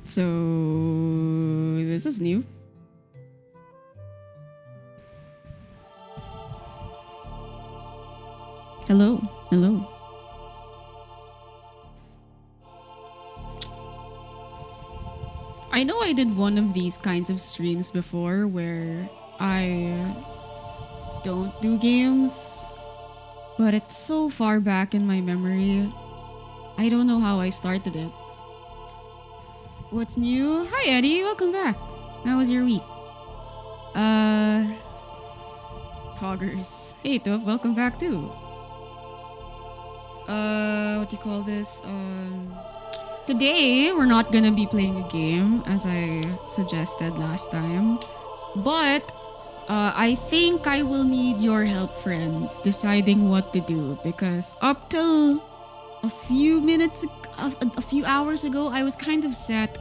So this is new. Hello, hello. I know I did one of these kinds of streams before where I don't do games, but it's so far back in my memory. I don't know how I started it. What's new? Hi Eddie, welcome back. How was your week? Poggers. Hey Tove, welcome back too. What do you call this? Today we're not gonna be playing a game as I suggested last time, but I think I will need your help, friends, deciding what to do because up till a few minutes, a few hours ago, I was kind of set.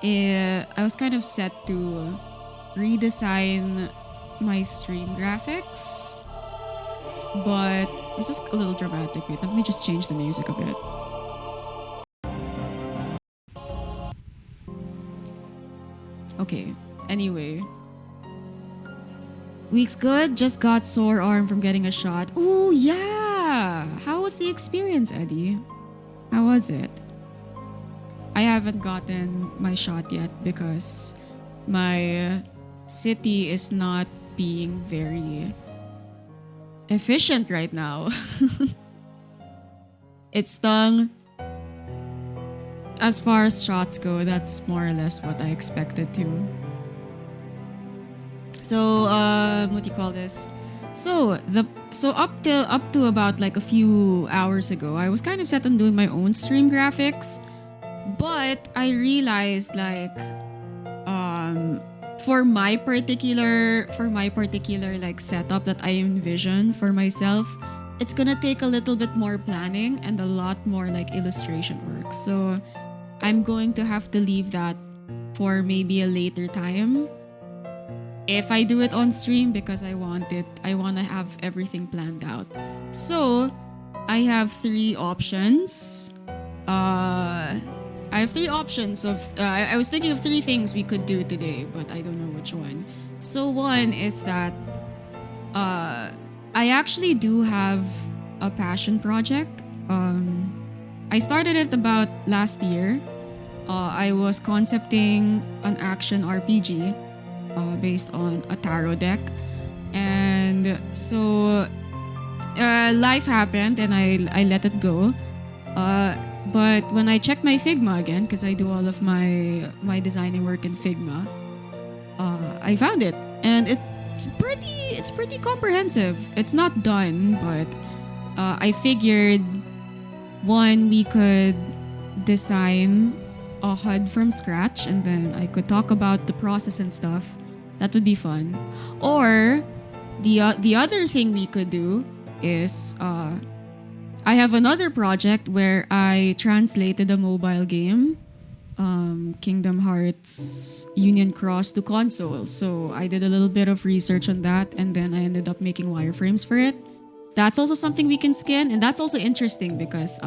I was kind of set to redesign my stream graphics, but this is a little dramatic. Wait, let me just change the music a bit. Okay, anyway. Week's good, just got sore arm from getting a shot. Ooh, yeah! How was the experience, Eddie? How was it? I haven't gotten my shot yet because my city is not being very efficient right now. It stung. As far as shots go, that's more or less what I expected to. So, what do you call this? So up to about like a few hours ago, I was kind of set on doing my own stream graphics, but I realized like, for my particular like setup that I envision for myself, it's gonna take a little bit more planning and a lot more like illustration work. So I'm going to have to leave that for maybe a later time. If I do it on stream because I want to have everything planned out. So I have three options. I have three options of. I was thinking of three things we could do today, but I don't know which one. So one is that I actually do have a passion project. I started it about last year. I was concepting an action RPG based on a tarot deck, and so life happened and I let it go. But when I checked my Figma again, because I do all of my designing work in Figma, I found it, and it's pretty comprehensive. It's not done, but I figured one, we could design a HUD from scratch, and then I could talk about the process and stuff. That would be fun. Or the other thing we could do is I have another project where I translated a mobile game, Kingdom Hearts Union Cross, to console. So I did a little bit of research on that, and then I ended up making wireframes for it. That's also something we can skin, and that's also interesting because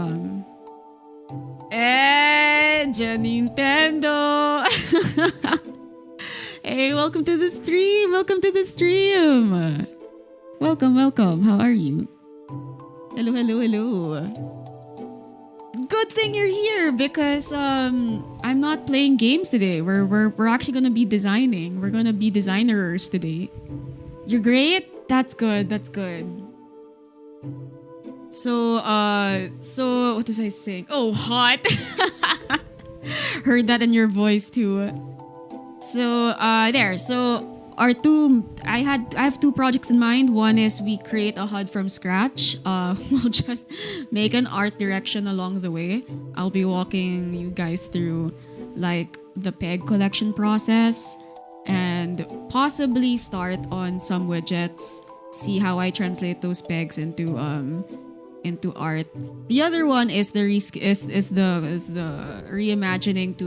Nintendo. Hey, welcome to the stream. Welcome to the stream. Welcome. How are you? Hello. Good thing you're here because I'm not playing games today. We're actually gonna be designing. We're gonna be designers today. You're great. That's good. So what was I saying? Oh, hot. Heard that in your voice too. So there. So I have two projects in mind. One is we create a HUD from scratch. We'll just make an art direction along the way. I'll be walking you guys through like the peg collection process and possibly start on some widgets. See how I translate those pegs into art. The other one is the reimagining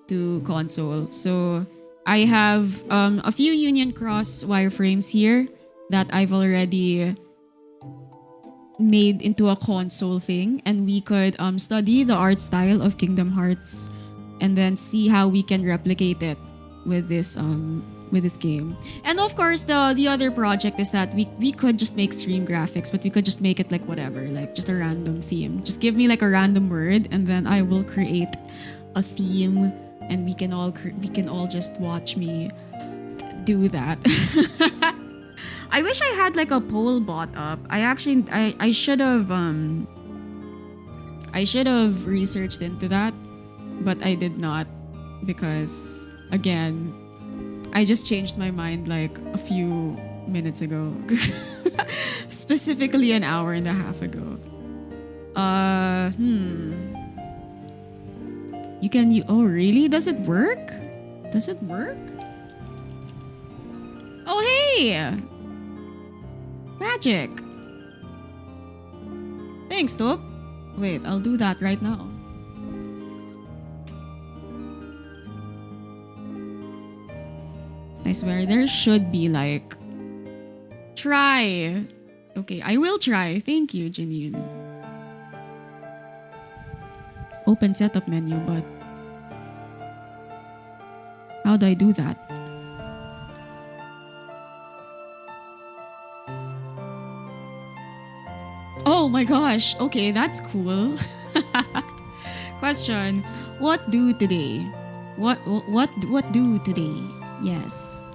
to console. So I have a few Union Cross wireframes here that I've already made into a console thing, and we could study the art style of Kingdom Hearts and then see how we can replicate it with this game. And of course, the other project is that we could just make stream graphics, but we could just make it like whatever, like just a random theme. Just give me like a random word, and then I will create a theme, and we can all just watch me do that. I wish I had like a poll bot up. I should have researched into that, but I did not, because again, I just changed my mind like a few minutes ago. Specifically an hour and a half ago. Oh really? Does it work? Does it work? Oh hey! Magic! Thanks, Top. Wait, I'll do that right now. I swear, there should be like... Try! Okay, I will try. Thank you, Janine. Open setup menu, but... How do I do that? Oh my gosh! Okay, that's cool. Question. What do today? What do today? Yes.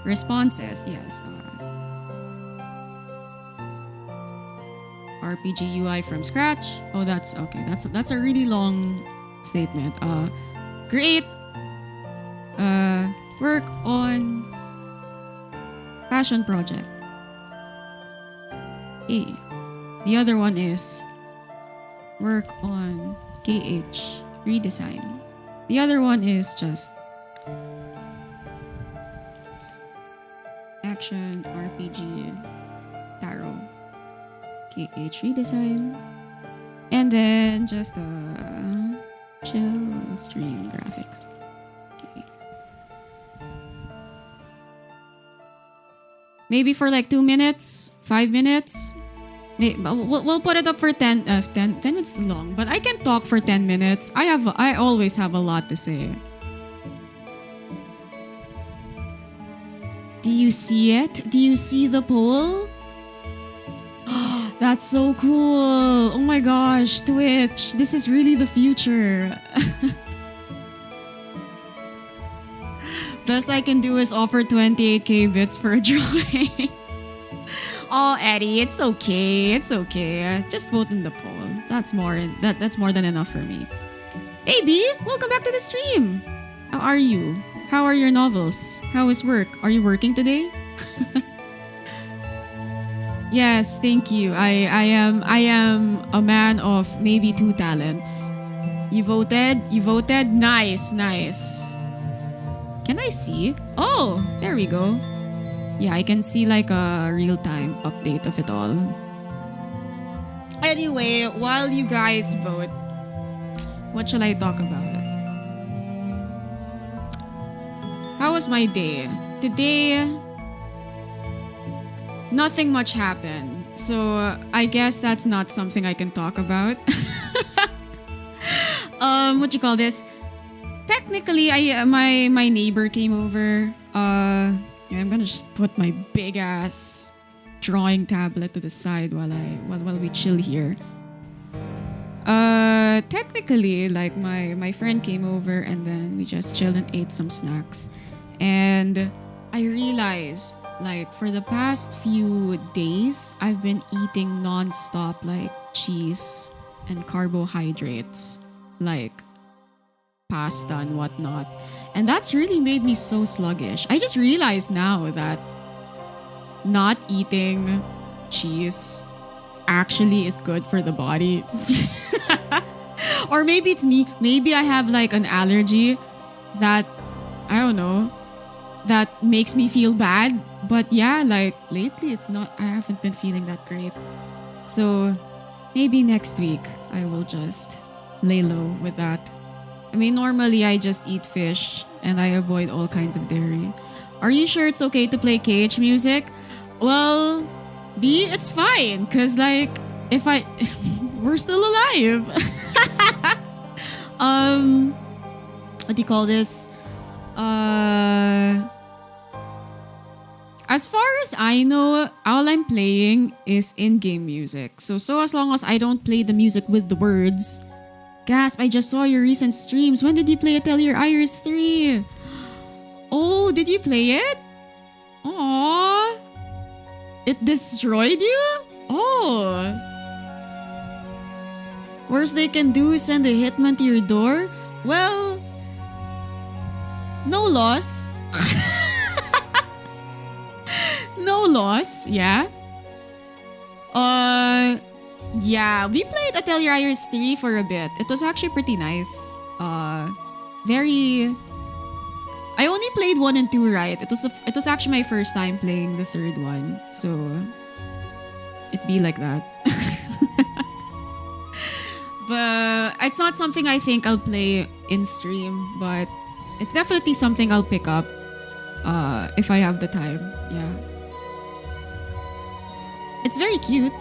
Responses, yes. RPG UI from scratch. Oh, that's okay. That's a really long statement. Create. Work on passion project. A. The other one is work on KH redesign. The other one is just action RPG tarot KH redesign, and then just chill stream graphics. Okay. Maybe for like 2 minutes, 5 minutes. We'll put it up for 10 minutes is long, but I can talk for 10 minutes. I always have a lot to say. Do you see it? Do you see the poll? That's so cool. Oh my gosh, Twitch. This is really the future. Best I can do is offer 28k bits for a drawing. Oh, Eddie, it's okay. It's okay. Just vote in the poll. That's more than enough for me. Hey B, welcome back to the stream. How are you? How are your novels? How is work? Are you working today? Yes, thank you. I am a man of maybe 2 talents. You voted? You voted? Nice. Can I see? Oh, there we go. Yeah, I can see like a real-time update of it all. Anyway, while you guys vote, what shall I talk about? How was my day? Today, nothing much happened. So I guess that's not something I can talk about. What you call this? Technically, my neighbor came over. I'm gonna just put my big ass drawing tablet to the side while we chill here. Technically, like my friend came over and then we just chilled and ate some snacks. And I realized, like, for the past few days, I've been eating non-stop, like, cheese and carbohydrates, like pasta and whatnot. And that's really made me so sluggish. I just realized now that not eating cheese actually is good for the body. Or maybe it's me. Maybe I have like an allergy that, I don't know, that makes me feel bad. But yeah, like lately I haven't been feeling that great. So maybe next week I will just lay low with that. I mean, normally I just eat fish and I avoid all kinds of dairy. Are you sure it's okay to play KH music? Well, B, it's fine. Cause like, we're still alive. what do you call this? Uh, as far as I know, all I'm playing is in-game music. So as long as I don't play the music with the words. Gasp, I just saw your recent streams. When did you play Atelier Iris 3? Oh, did you play it? Aww. It destroyed you? Oh. Worst they can do is send a hitman to your door? Well, no loss. No loss, yeah. Yeah, we played Atelier Iris 3 for a bit. It was actually pretty nice. Very... I only played 1 and 2, right? It was actually my first time playing the third one. So, it'd be like that. But it's not something I think I'll play in stream. But it's definitely something I'll pick up if I have the time. Yeah. It's very cute.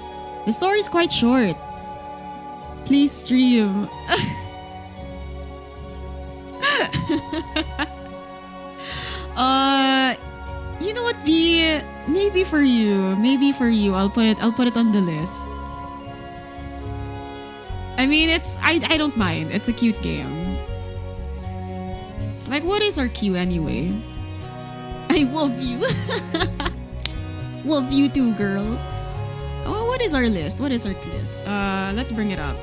The story is quite short. Please stream. You know what, B? Maybe for you. I'll put it on the list. I mean, I don't mind. It's a cute game. Like, what is our queue anyway? I love you. Love you too, girl. Oh, what is our list? Let's bring it up.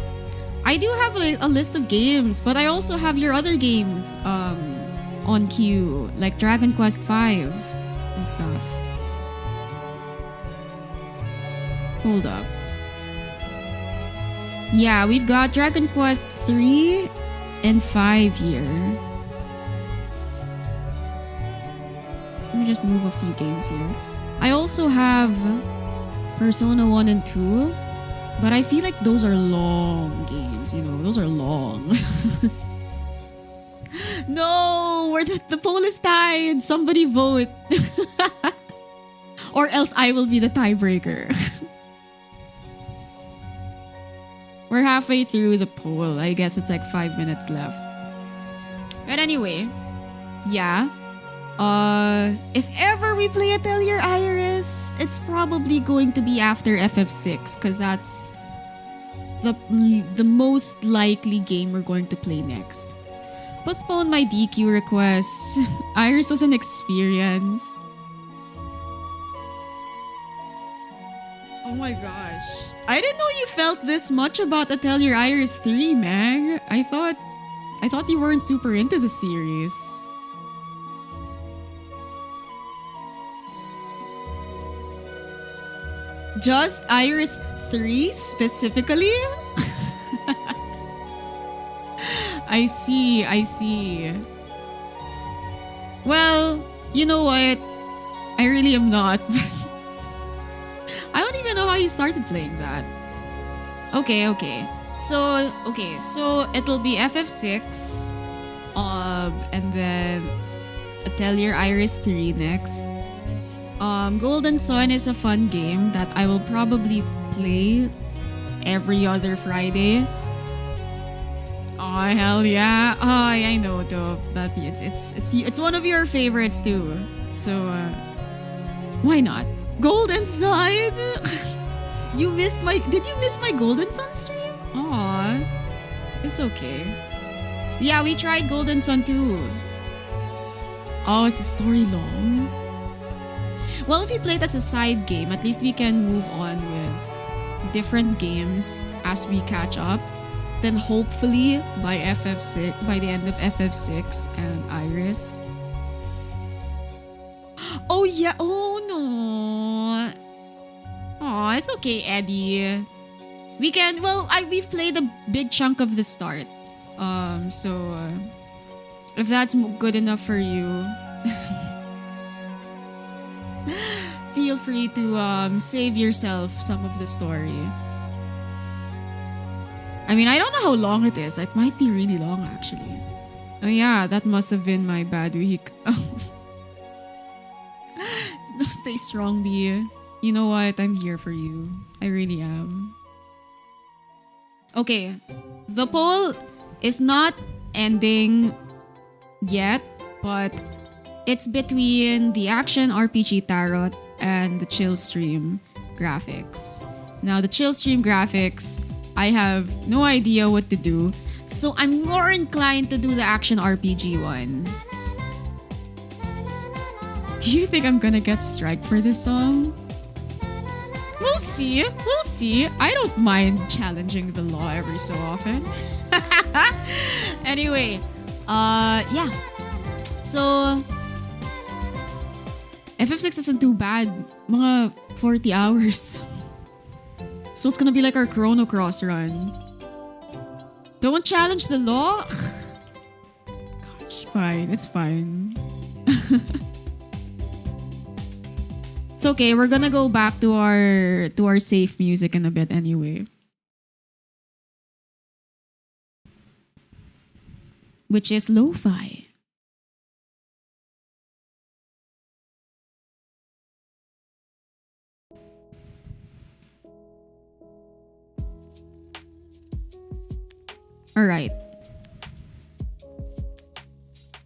I do have a list of games, but I also have your other games on queue, like Dragon Quest V and stuff. Hold up. Yeah, we've got Dragon Quest 3 and 5 here. Let me just move a few games here. I also have Persona 1 and 2, but I feel like those are long games, those are long. No, the poll is tied. Somebody vote. Or else I will be the tiebreaker. We're halfway through the poll. I guess it's like 5 minutes left. But anyway, yeah. If ever we play Atelier Iris, it's probably going to be after FF6 because that's the most likely game we're going to play next. Postpone my DQ request. Iris was an experience. Oh my gosh. I didn't know you felt this much about Atelier Iris 3, Meg. I thought you weren't super into the series. Just Iris 3 specifically? I see. Well, you know what? I really am not. I don't even know how you started playing that. Okay. So it'll be FF6, and then Atelier Iris 3 next. Golden Sun is a fun game that I will probably play every other Friday. Oh hell yeah! Oh, I know though that it's one of your favorites too. So why not? Golden Sun. Did you miss my Golden Sun stream? Aw, it's okay. Yeah, we tried Golden Sun too. Oh, is the story long? Well, if we play it as a side game, at least we can move on with different games as we catch up. Then hopefully by the end of FF6 and Iris. Oh yeah, oh no. Aw, it's okay, Eddie. We've played a big chunk of the start. So if that's good enough for you, feel free to save yourself some of the story. I mean, I don't know how long it is. It might be really long, actually. Oh yeah, that must have been my bad week. Stay strong, B. You know what? I'm here for you. I really am. Okay. The poll is not ending yet, but it's between the action RPG tarot and the chill stream graphics. Now, the chill stream graphics, I have no idea what to do, so I'm more inclined to do the action RPG one. Do you think I'm gonna get strike for this song? We'll see. We'll see. I don't mind challenging the law every so often. Anyway, yeah. So, FF6 isn't too bad. Mga 40 hours. So it's gonna be like our Chrono Cross run. Don't challenge the law? Gosh, fine. It's fine. It's okay. We're gonna go back to our safe music in a bit anyway. Which is lo-fi. Alright.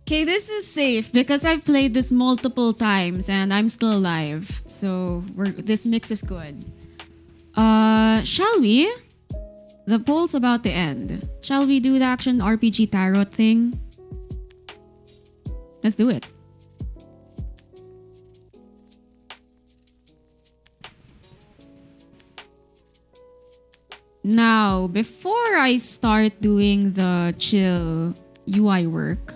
Okay, this is safe because I've played this multiple times and I'm still alive. So this mix is good. Shall we? The poll's about to end. Shall we do the action RPG tarot thing? Let's do it. Now, before I start doing the chill UI work,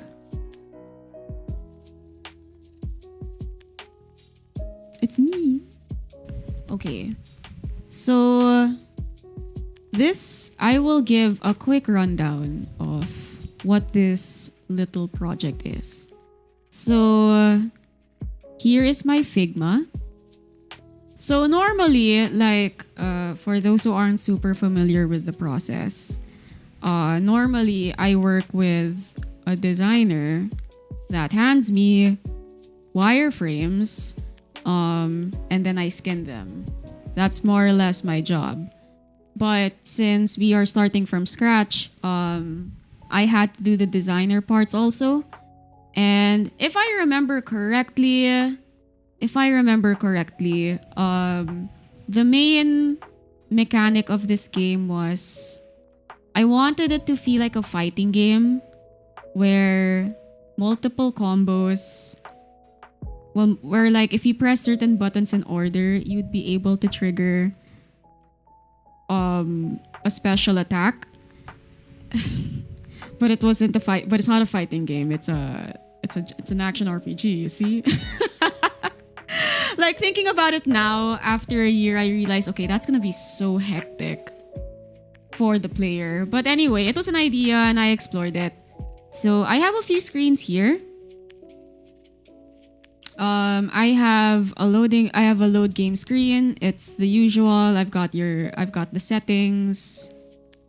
it's me. Okay. So, I will give a quick rundown of what this little project is. So, here is my Figma. So normally, like, for those who aren't super familiar with the process, normally I work with a designer that hands me wireframes, and then I skin them. That's more or less my job. But since we are starting from scratch, I had to do the designer parts also. And if I remember correctly, the main mechanic of this game was I wanted it to feel like a fighting game where multiple combos, well, where like if you press certain buttons in order, you'd be able to trigger a special attack. But it wasn't a fight, but it's not a fighting game. It's an action RPG, you see? Like thinking about it now, after a year, I realized, okay, that's gonna be so hectic for the player. But anyway, it was an idea and I explored it. So I have a few screens here. I have a load game screen. It's the usual. I've got the settings,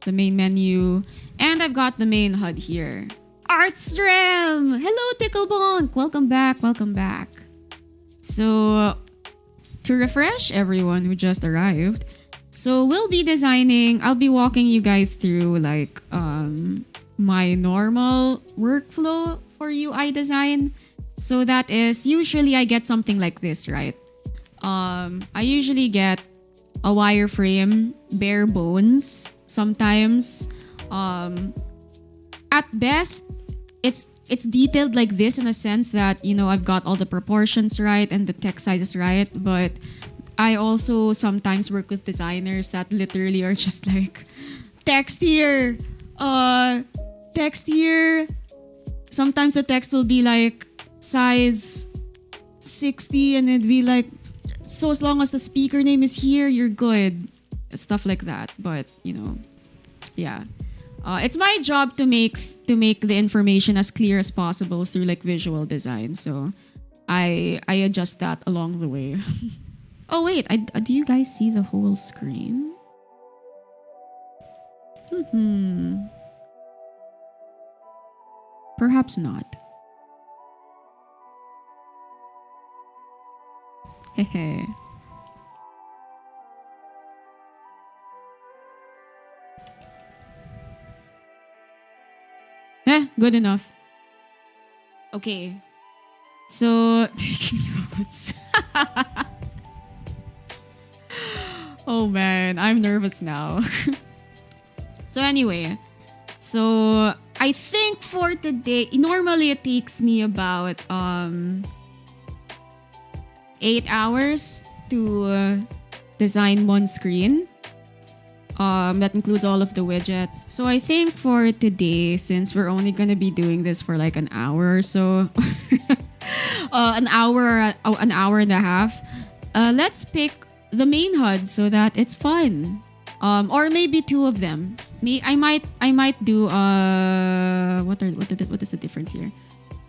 the main menu, and I've got the main HUD here. Artstream! Hello, Ticklebonk! Welcome back. So, to refresh everyone who just arrived, so I'll be walking you guys through like my normal workflow for UI design. So that is, usually I get something like this, right? I usually get a wireframe, bare bones, sometimes. At best, it's detailed like this in a sense that, I've got all the proportions right and the text sizes right, but I also sometimes work with designers that literally are just like, text here. Sometimes the text will be like size 60 and it'd be like, so as long as the speaker name is here, you're good. Stuff like that. But, yeah. It's my job to make the information as clear as possible through like visual design. So I adjust that along the way. Oh wait, do you guys see the whole screen? Perhaps not. Hehe. Good enough. Okay. So, taking notes. Oh man, I'm nervous now. So anyway, so I think for today, normally it takes me about 8 hours to design one screen. That includes all of the widgets. So I think for today, since we're only gonna be doing this for like an hour or so, an hour and a half, let's pick the main HUD so that it's fun. Or maybe two of them. I might do what is the difference here?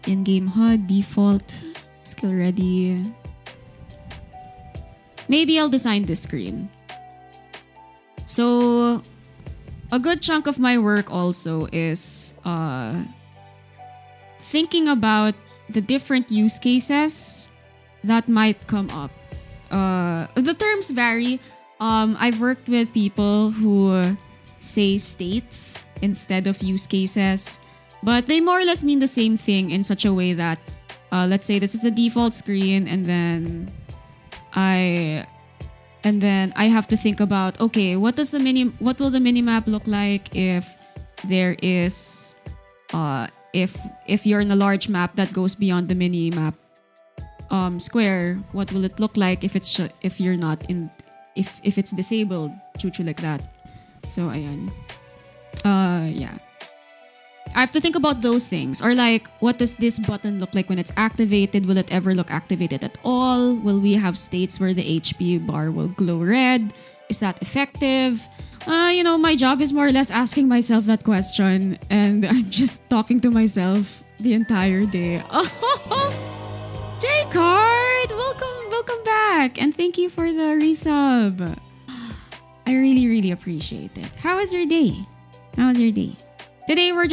In-game HUD, default, skill ready. Maybe I'll design this screen. So a good chunk of my work also is thinking about the different use cases that might come up. The terms vary. I've worked with people who say states instead of use cases, but they more or less mean the same thing in such a way that, let's say this is the default screen, and then I have to think about, okay, what will the minimap look like if there is if you're in a large map that goes beyond the minimap square, what will it look like if you're not in if it's disabled, chuchu like that. So ayan. Yeah. I have to think about those things. Or like, what does this button look like when it's activated? Will it ever look activated at all? Will we have states where the HP bar will glow red? Is that effective? My job is more or less asking myself that question, and I'm just talking to myself the entire day. Oh, J-Card! Welcome back! And thank you for the resub. I really, really appreciate it. How was your day? Today I'm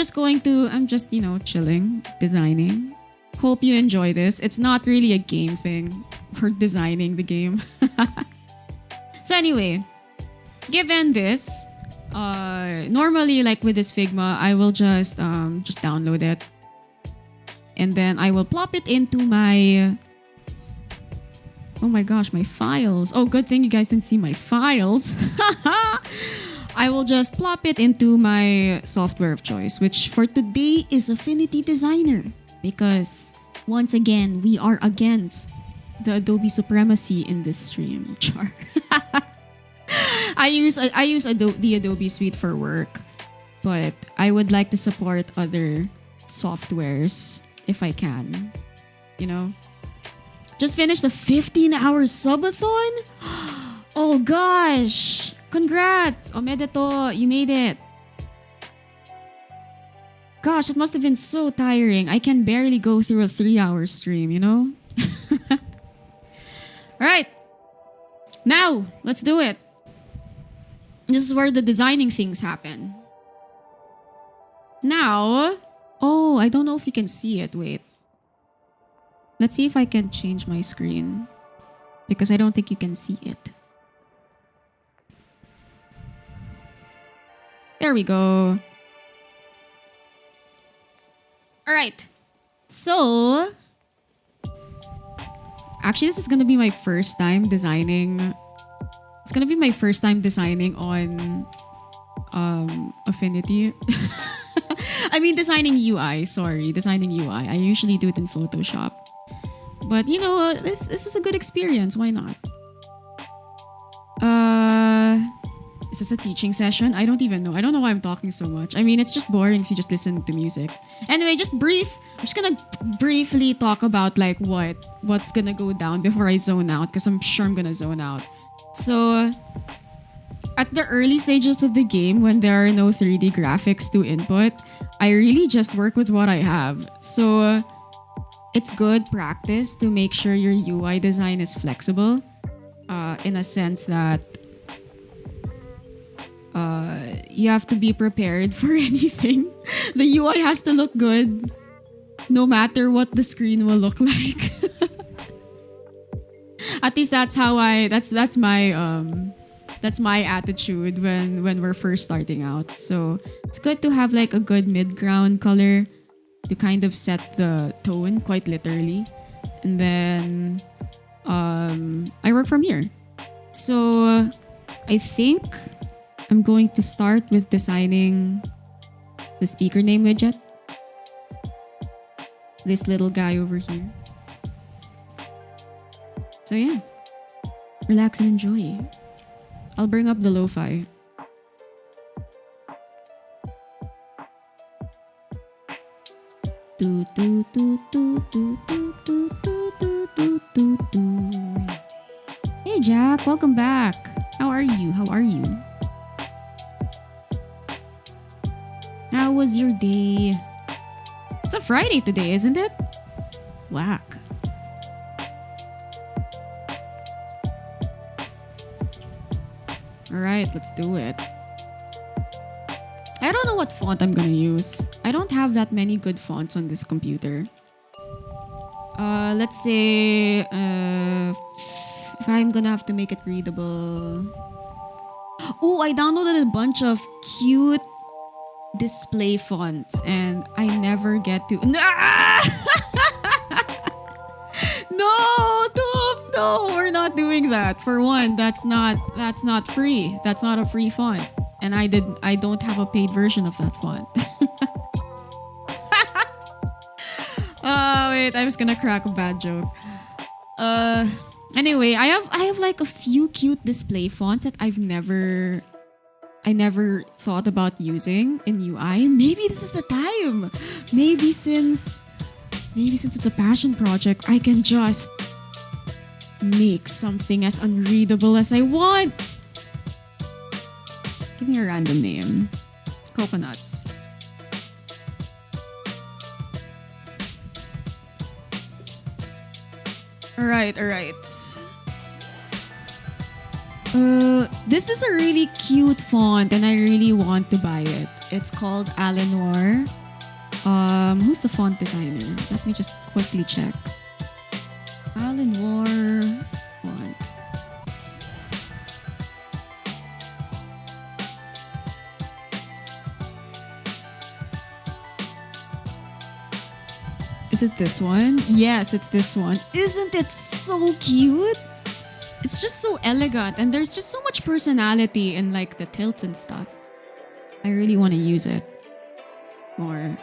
just, chilling, designing. Hope you enjoy this. It's not really a game thing. We're designing the game. So anyway, given this, normally like with this Figma, I will just download it. And then I will plop it into my... Oh my gosh, my files. Oh, good thing you guys didn't see my files. I will just plop it into my software of choice, which for today is Affinity Designer. Because, once again, we are against the Adobe supremacy in this stream. Char. I use the Adobe Suite for work, but I would like to support other softwares if I can. Just finished a 15-hour subathon? Oh gosh! Congrats! Omedeto! You made it! Gosh, it must have been so tiring. I can barely go through a 3-hour stream, Alright! Now, let's do it! This is where the designing things happen. Now... Oh, I don't know if you can see it. Wait. Let's see if I can change my screen. Because I don't think you can see it. There we go. Alright. So... Actually, this is gonna be my first time designing... It's gonna be my first time designing on... Affinity. I mean, designing UI. Sorry, designing UI. I usually do it in Photoshop. But, this is a good experience. Why not? Is this a teaching session? I don't even know. I don't know why I'm talking so much. I mean, it's just boring if you just listen to music. Anyway, I'm just gonna briefly talk about like what's gonna go down before I zone out, because I'm sure I'm gonna zone out. So, at the early stages of the game, when there are no 3D graphics to input, I really just work with what I have. So, it's good practice to make sure your UI design is flexible, in a sense that you have to be prepared for anything. The UI has to look good no matter what the screen will look like. At least that's my attitude when we're first starting out. So it's good to have like a good mid-ground color to kind of set the tone quite literally. And then I work from here. So I think I'm going to start with designing the speaker name widget. This little guy over here. So yeah, relax and enjoy. I'll bring up the lo-fi. Do, do, do, do, do, do, do, do, do, do, do. Hey Jack, welcome back. How are you? How are you? How was your day? It's a Friday today, isn't it? Whack. Alright, let's do it. I don't know what font I'm gonna use. I don't have that many good fonts on this computer. Let's say if I'm gonna have to make it readable. Oh, I downloaded a bunch of cute display fonts and I never get to. No, Top, no, we're not doing that. For one, that's not free. That's not a free font. And I don't have a paid version of that font. Oh wait, I was gonna crack a bad joke. Anyway, I have like a few cute display fonts that I never thought about using in UI. Maybe this is the time. Maybe since it's a passion project, I can just make something as unreadable as I want. Give me a random name. Coconuts. Alright. This is a really cute font and I really want to buy it. It's called Alenor. Who's the font designer? Let me just quickly check. Alenor font. Is it this one? Yes, it's this one. Isn't it so cute? It's just so elegant and there's just so much personality in like the tilts and stuff. I really want to use it more.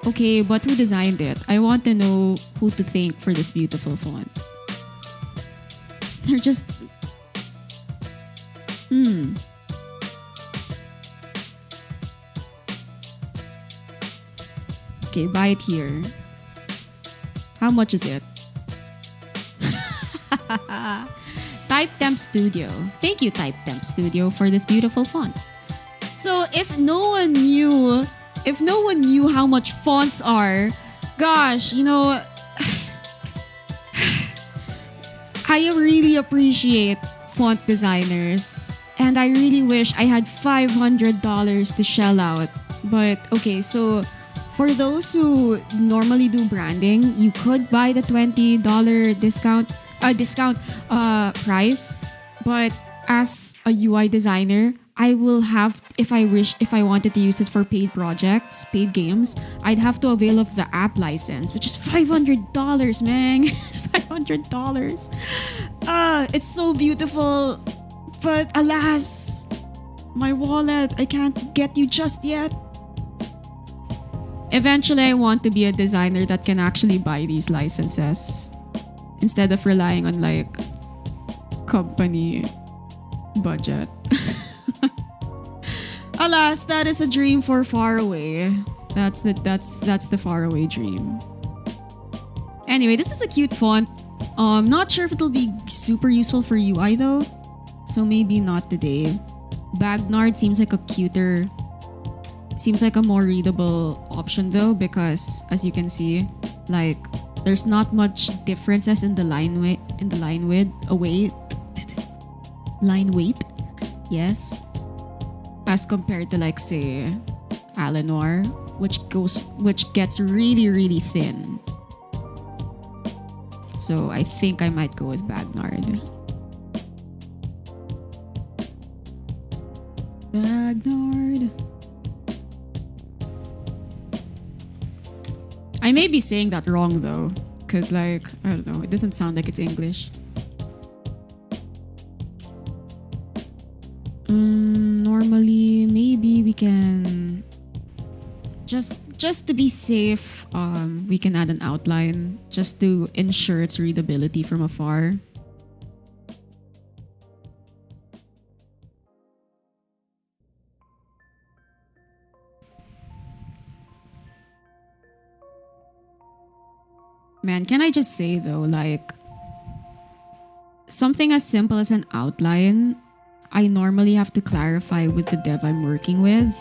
Okay, but who designed it? I want to know who to thank for this beautiful font. They're just... Okay, buy it here. How much is it? Type Temp Studio. Thank you, Type Temp Studio, for this beautiful font. So if no one knew how much fonts are, gosh, I really appreciate font designers. And I really wish I had $500 to shell out. But okay, so for those who normally do branding, you could buy the $20 discount price. But as a UI designer, I will have, if I wanted to use this for paid projects, paid games, I'd have to avail of the app license, which is $500, man. It's $500. It's so beautiful. But alas, my wallet, I can't get you just yet. Eventually, I want to be a designer that can actually buy these licenses instead of relying on like company budget. Alas, that is a dream for far away. That's the faraway dream. Anyway, this is a cute font. Not sure if it'll be super useful for UI though. So maybe not today. Bagnard seems like a more readable option though, because as you can see, like there's not much differences in the line weight. Yes. As compared to like say Alenor, which gets really, really thin. So I think I might go with Bagnard. I may be saying that wrong though, because like, I don't know, it doesn't sound like it's English. Normally, maybe we can just to be safe, we can add an outline just to ensure its readability from afar. Man, can I just say though, like, something as simple as an outline, I normally have to clarify with the dev I'm working with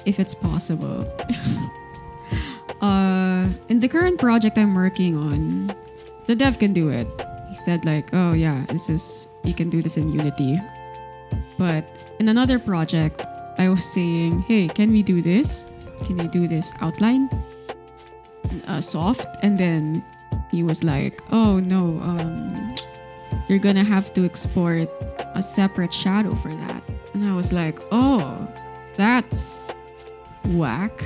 if it's possible. In the current project I'm working on, the dev can do it. He said like, oh yeah, you can do this in Unity. But in another project, I was saying, hey, can we do this? Can we do this outline? Soft? And then he was like, oh no, you're gonna have to export a separate shadow for that. And I was like, oh, that's whack.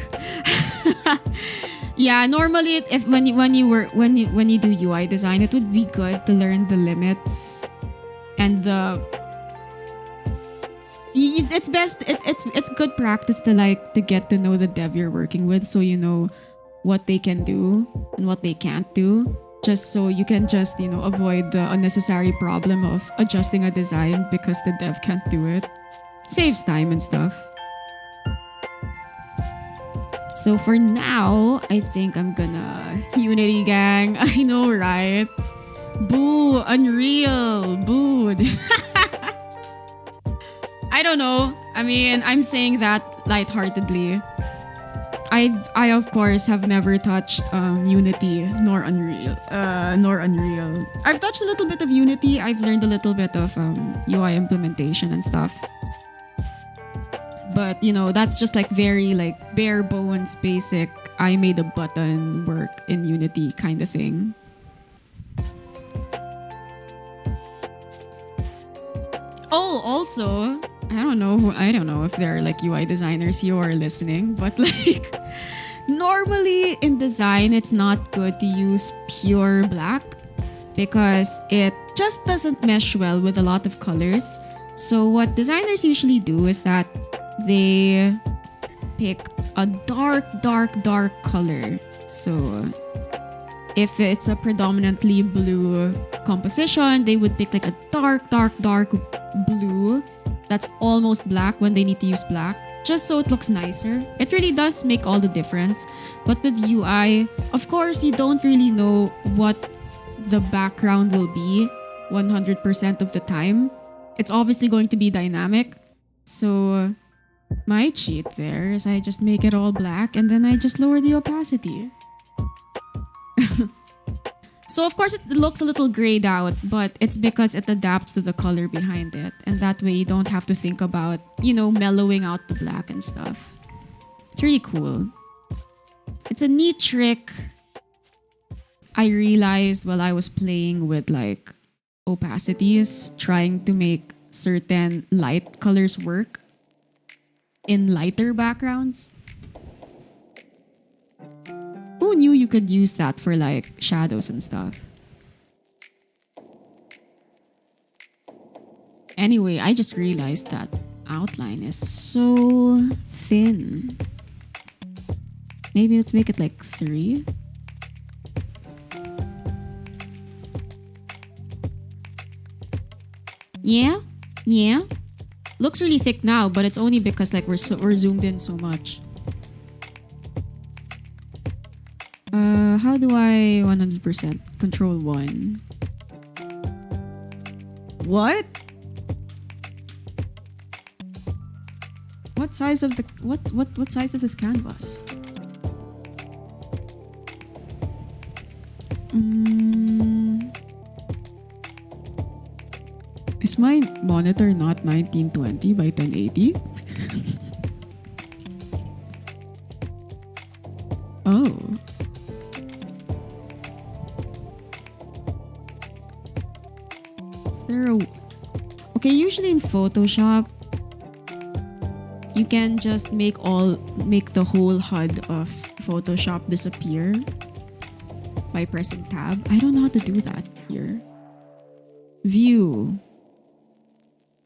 Yeah, normally if when you do UI design, it would be good to learn the limits and it's good practice to get to know the dev you're working with, so you know what they can do and what they can't do, just so you can avoid the unnecessary problem of adjusting a design because the dev can't do it. Saves time and stuff. So for now, I think I'm gonna Unity gang. I know, right? Boo, Unreal, booed. I don't know. I mean, I'm saying that lightheartedly. I of course have never touched Unity nor Unreal. I've touched a little bit of Unity. I've learned a little bit of UI implementation and stuff. But that's just like very like bare bones basic. I made a button work in Unity kind of thing. Oh, also, I don't know if there are like UI designers here who are listening, but like normally in design it's not good to use pure black because it just doesn't mesh well with a lot of colors. So what designers usually do is that they pick a dark color. So if it's a predominantly blue composition, they would pick like a dark blue that's almost black when they need to use black, just so it looks nicer. It really does make all the difference. But with UI, of course, you don't really know what the background will be 100% of the time. It's obviously going to be dynamic. So my cheat there is I just make it all black and then I just lower the opacity. So of course it looks a little grayed out, but it's because it adapts to the color behind it. And that way you don't have to think about, mellowing out the black and stuff. It's really cool. It's a neat trick I realized while I was playing with like opacities, trying to make certain light colors work in lighter backgrounds. Who knew you could use that for like shadows and stuff? Anyway, I just realized that outline is so thin. Maybe let's make it like 3. Yeah. Looks really thick now, but it's only because like we're zoomed in so much. How do I 100% control 1? What? What size of the what size is this canvas? Is my monitor not 1920 by 1080? Oh. Is there a... Okay, usually in Photoshop, you can just make the whole HUD of Photoshop disappear by pressing tab. I don't know how to do that here. View.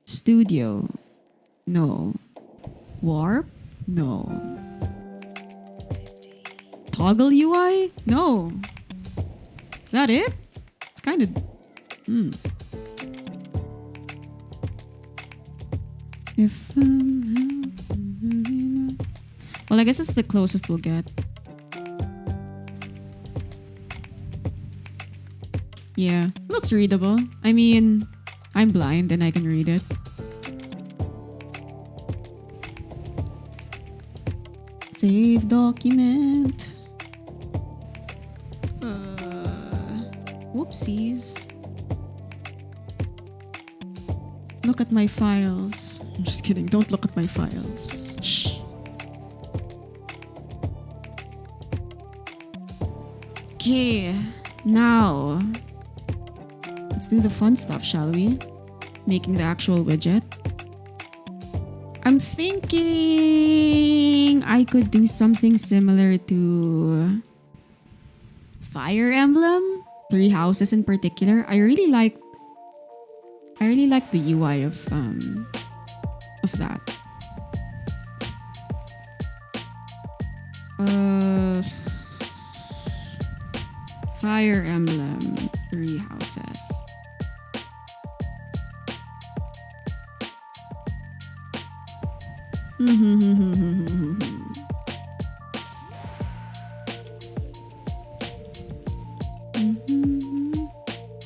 Studio. No. Warp? No. Toggle UI? No. Is that it? It's kind of... If... well, I guess it's the closest we'll get. Yeah, looks readable. I mean, I'm blind and I can read it. Save document. Whoopsies. Look at my files. I'm just kidding. Don't look at my files. Shh. Okay, now let's do the fun stuff, shall we? Making the actual widget. I'm thinking I could do something similar to Fire Emblem, 3 houses in particular. I really like the UI of that. Fire Emblem, 3 houses.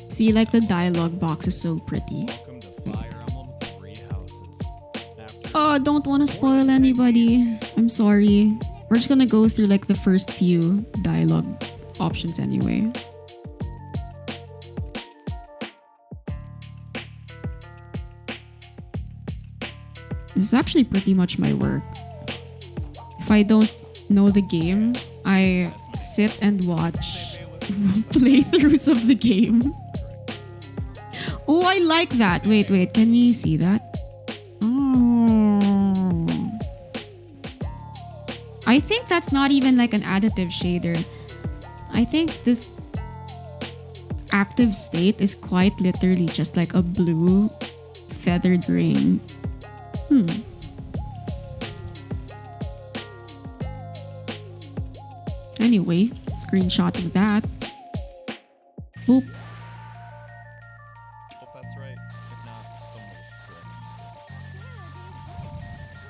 See, like the dialogue box is so pretty. Oh, don't want to spoil anybody. I'm sorry. We're just gonna go through like the first few dialogue options anyway. This is actually pretty much my work. If I don't know the game, I sit and watch playthroughs of the game. Oh, I like that. Wait, can we see that? Oh. I think that's not even like an additive shader. I think this active state is quite literally just like a blue feathered ring. Anyway, screenshotting that. Boop. That's right. If not,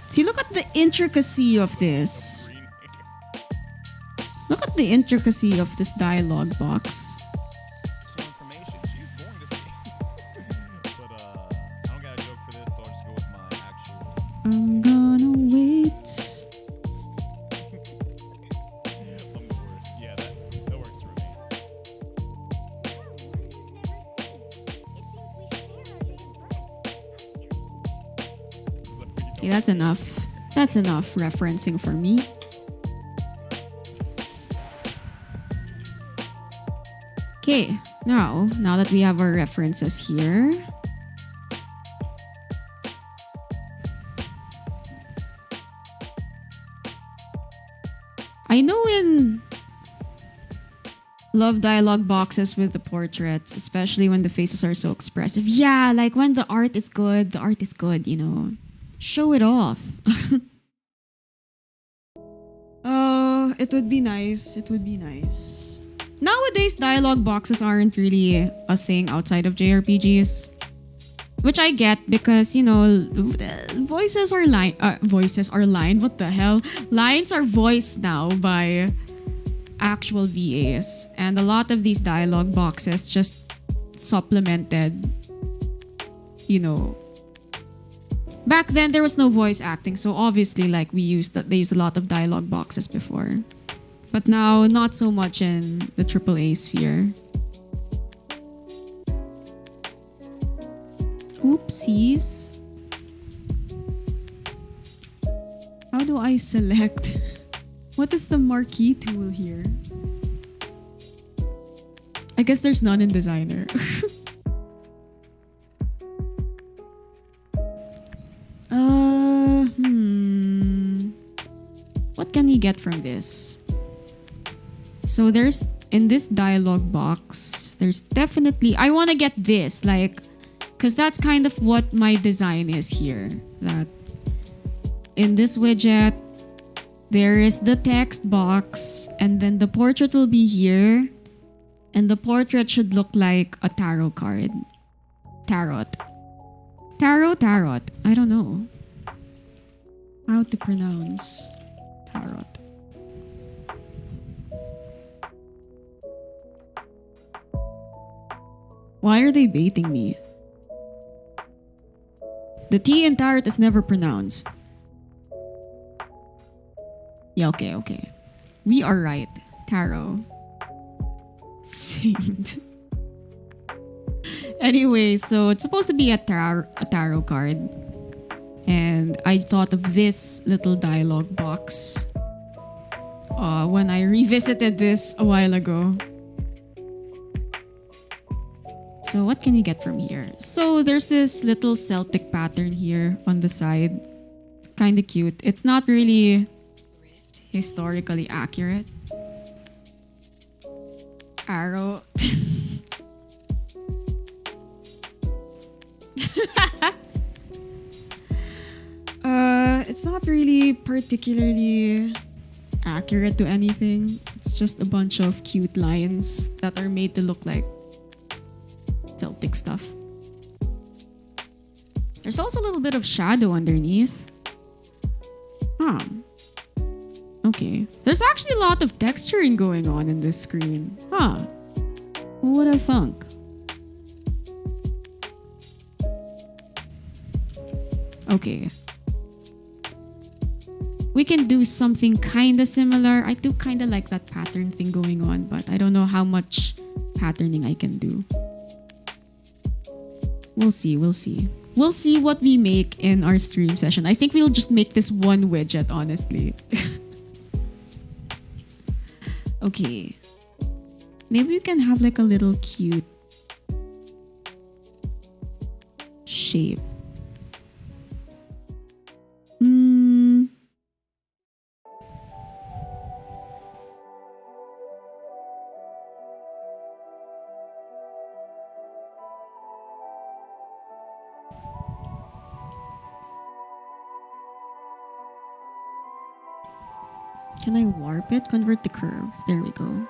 See, look at the intricacy of this. Look at the intricacy of this dialogue box. some information she's going to see. But I don't got a joke for this, so I'll just go with my actual. I'm gonna wait. I'm the worst. Yeah, that works for me. Okay, that's enough. That's enough referencing for me. Okay, now that we have our references here, I know in love dialogue boxes with the portraits, especially when the faces are so expressive. Yeah, like when the art is good, you know. Show it off. It would be nice. It would be nice. Nowadays, dialogue boxes aren't really a thing outside of JRPGs. Which I get because, you know, voices are lined. What the hell? Lines are voiced now by actual VAs. And a lot of these dialogue boxes just supplemented, you know. Back then, there was no voice acting. So obviously, like, they used a lot of dialogue boxes before. But now, not so much in the AAA sphere. Oopsies. How do I select? What is the marquee tool here? I guess there's none in Designer. What can we get from this? So there's in this dialog box, there's definitely, I want to get this, like, because that's kind of what my design is here. That in this widget, there is the text box, and then the portrait will be here, and the portrait should look like a tarot card. Tarot. Tarot. I don't know how to pronounce tarot. Why are they baiting me? The T in tarot is never pronounced. Yeah, okay. We are right. Tarot. Saint. Anyway, so it's supposed to be a tarot card. And I thought of this little dialogue box when I revisited this a while ago. So what can you get from here? So there's this little Celtic pattern here on the side. Kind of cute. It's not really historically accurate. Arrow. It's not really particularly accurate to anything. It's just a bunch of cute lines that are made to look like Celtic stuff. There's also a little bit of shadow underneath. Okay. There's actually a lot of texturing going on in this screen. Who would have thunk? Okay. We can do something kind of similar. I do kind of like that pattern thing going on, but I don't know how much patterning I can do. We'll see. We'll see what we make in our stream session. I think we'll just make this one widget, honestly. Okay. Maybe we can have like a little cute shape. Can I warp it? Convert the curve. There we go.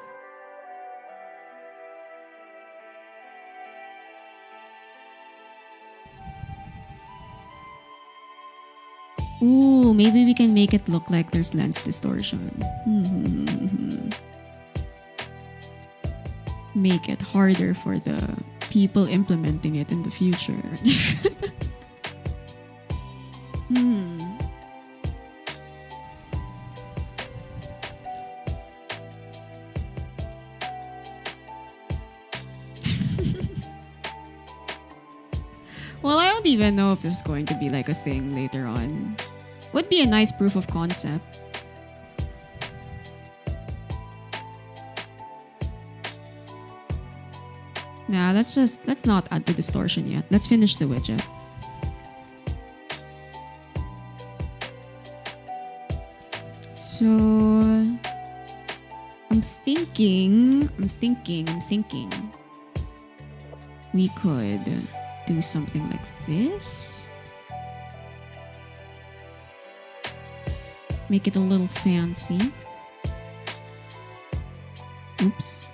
Ooh, maybe we can make it look like there's lens distortion. Make it harder for the people implementing it in the future. Well, I don't even know if this is going to be like a thing later on. Would be a nice proof of concept. Nah, let's not add the distortion yet. Let's finish the widget. So I'm thinking we could do something like this. Make it a little fancy. Oops.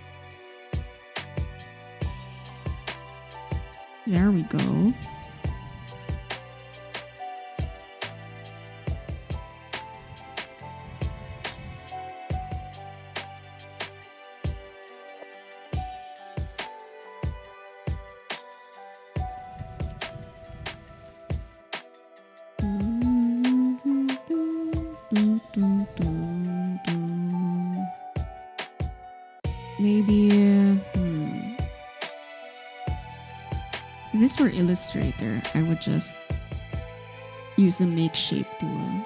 There we go. Maybe if this were Illustrator, I would just use the Make Shape tool.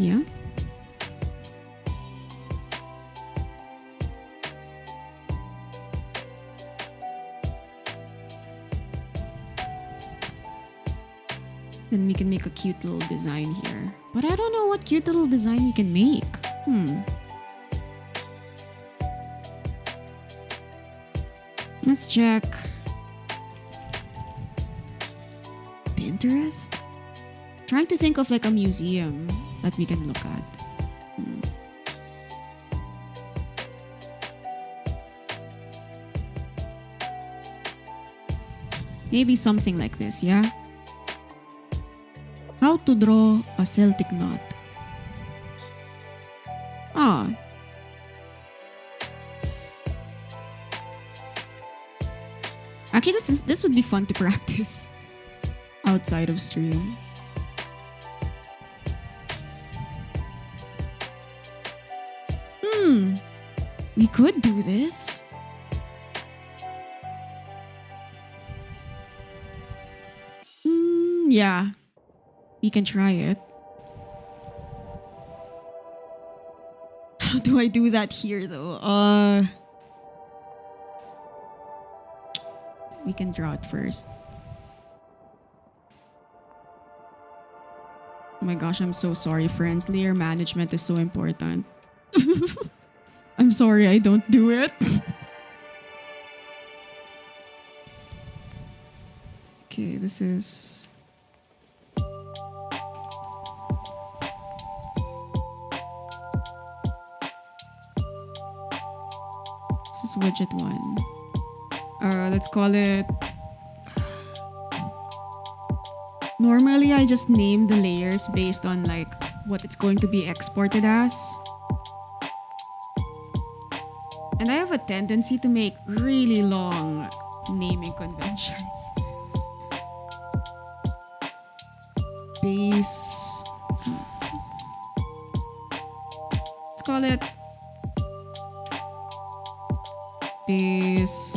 Yeah. Then we can make a cute little design here. But I don't know what cute little design we can make. Let's check Pinterest. Trying to think of like a museum that we can look at. Maybe something like this, yeah? How to draw a Celtic knot. Ah. Actually, this would be fun to practice outside of stream. We could do this. Yeah. We can try it. How do I do that here though? We can draw it first. Oh my gosh, I'm so sorry, friends. Layer management is so important. I'm sorry I don't do it. Okay, this is... This is widget 1. Let's call it... Normally, I just name the layers based on like what it's going to be exported as. And I have a tendency to make really long naming conventions. Base. Let's call it base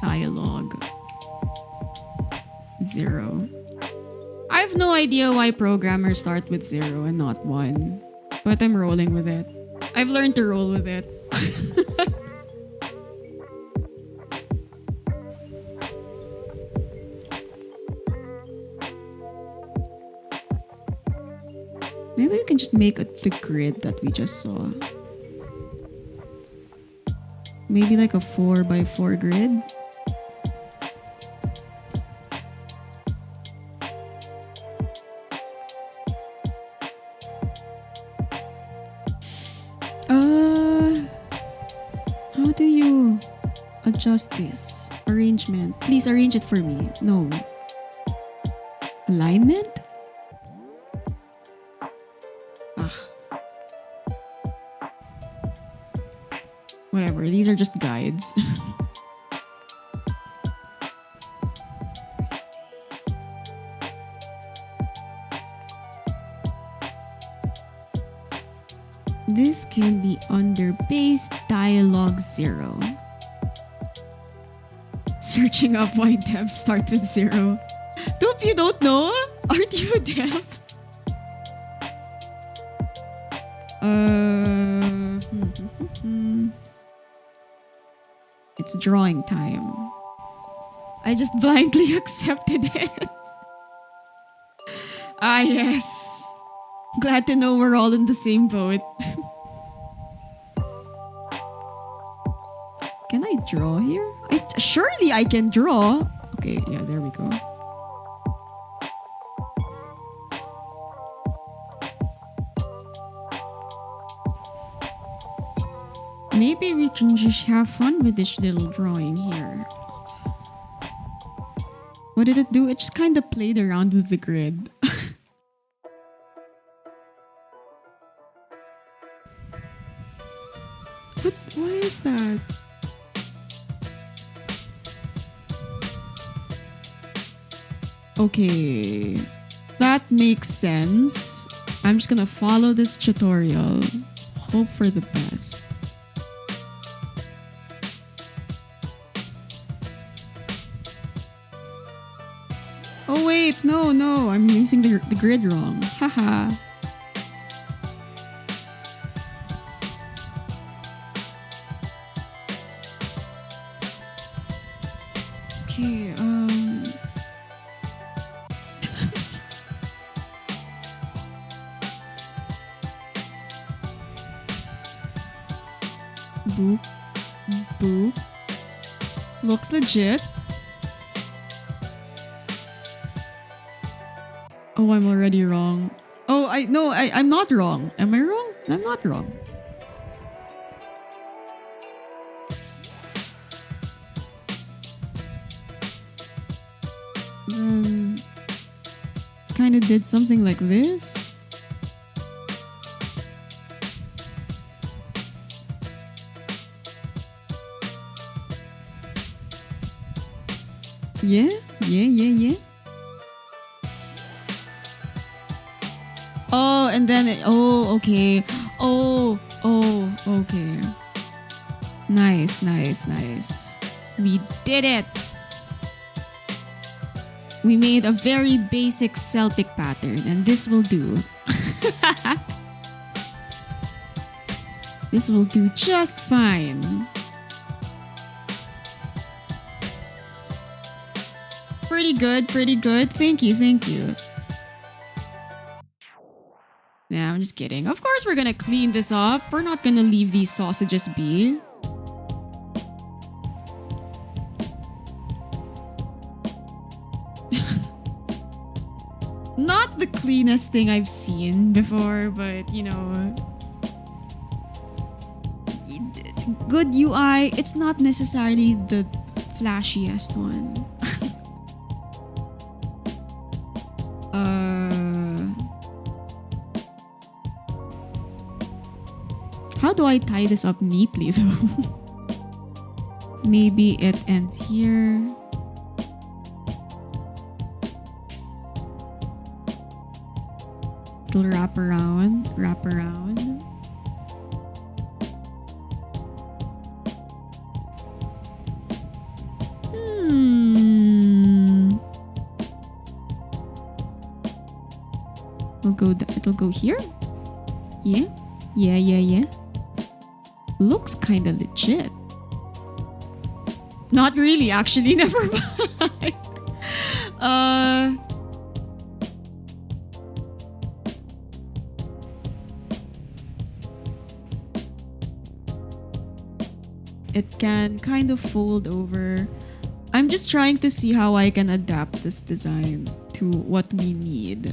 dialogue 0. I have no idea why programmers start with 0 and not 1, but I'm rolling with it. I've learned to roll with it. Maybe we can just make the grid that we just saw. Maybe like a 4x4 grid. How do you adjust this? Arrangement. Please arrange it for me. No. Alignment? Whatever, these are just guides. This can be under base dialogue 0. Searching up why devs start with 0. Dope, you don't know? Aren't you a dev? It's drawing time. I just blindly accepted it. Ah, yes. Glad to know we're all in the same boat. Can I draw here? Surely I can draw. Okay, yeah, there we go. Maybe we can just have fun with this little drawing here. What did it do? It just kind of played around with the grid. What is that? Okay, that makes sense. I'm just gonna follow this tutorial. Hope for the best. Oh wait, no, I'm using the grid wrong. Haha. Okay, boop, boop. Looks legit. Oh, I'm already wrong. Oh, I'm not wrong. Am I wrong? I'm not wrong. Kind of did something like this. Yeah. Oh, and then okay. Oh, okay. Nice. We did it. We made a very basic Celtic pattern, and this will do. This will do just fine. Pretty good. Thank you. Nah, I'm just kidding. Of course we're gonna clean this up. We're not gonna leave these sausages be. Not the cleanest thing I've seen before, but you know, good UI, it's not necessarily the flashiest one. How do I tie this up neatly though? Maybe it ends here. It'll wrap around. It'll go here. Yeah. Looks kinda legit. Not really, actually. Never mind. It can kind of fold over. I'm just trying to see how I can adapt this design to what we need.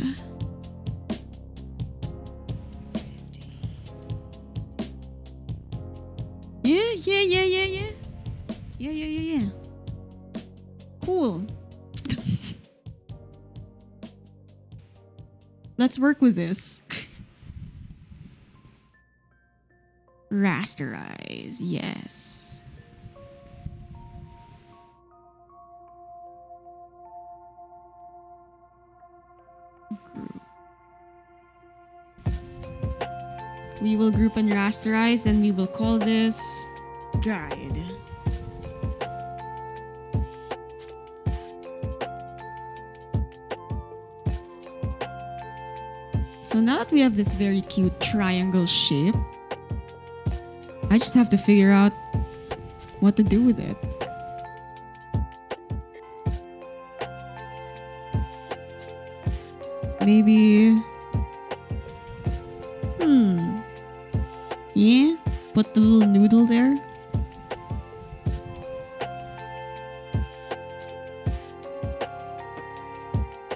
Yeah. Cool. Let's work with this. Rasterize, yes. We will group and rasterize, then we will call this guide. So now that we have this very cute triangle shape, I just have to figure out what to do with it. Maybe... Yeah? Put the little noodle there?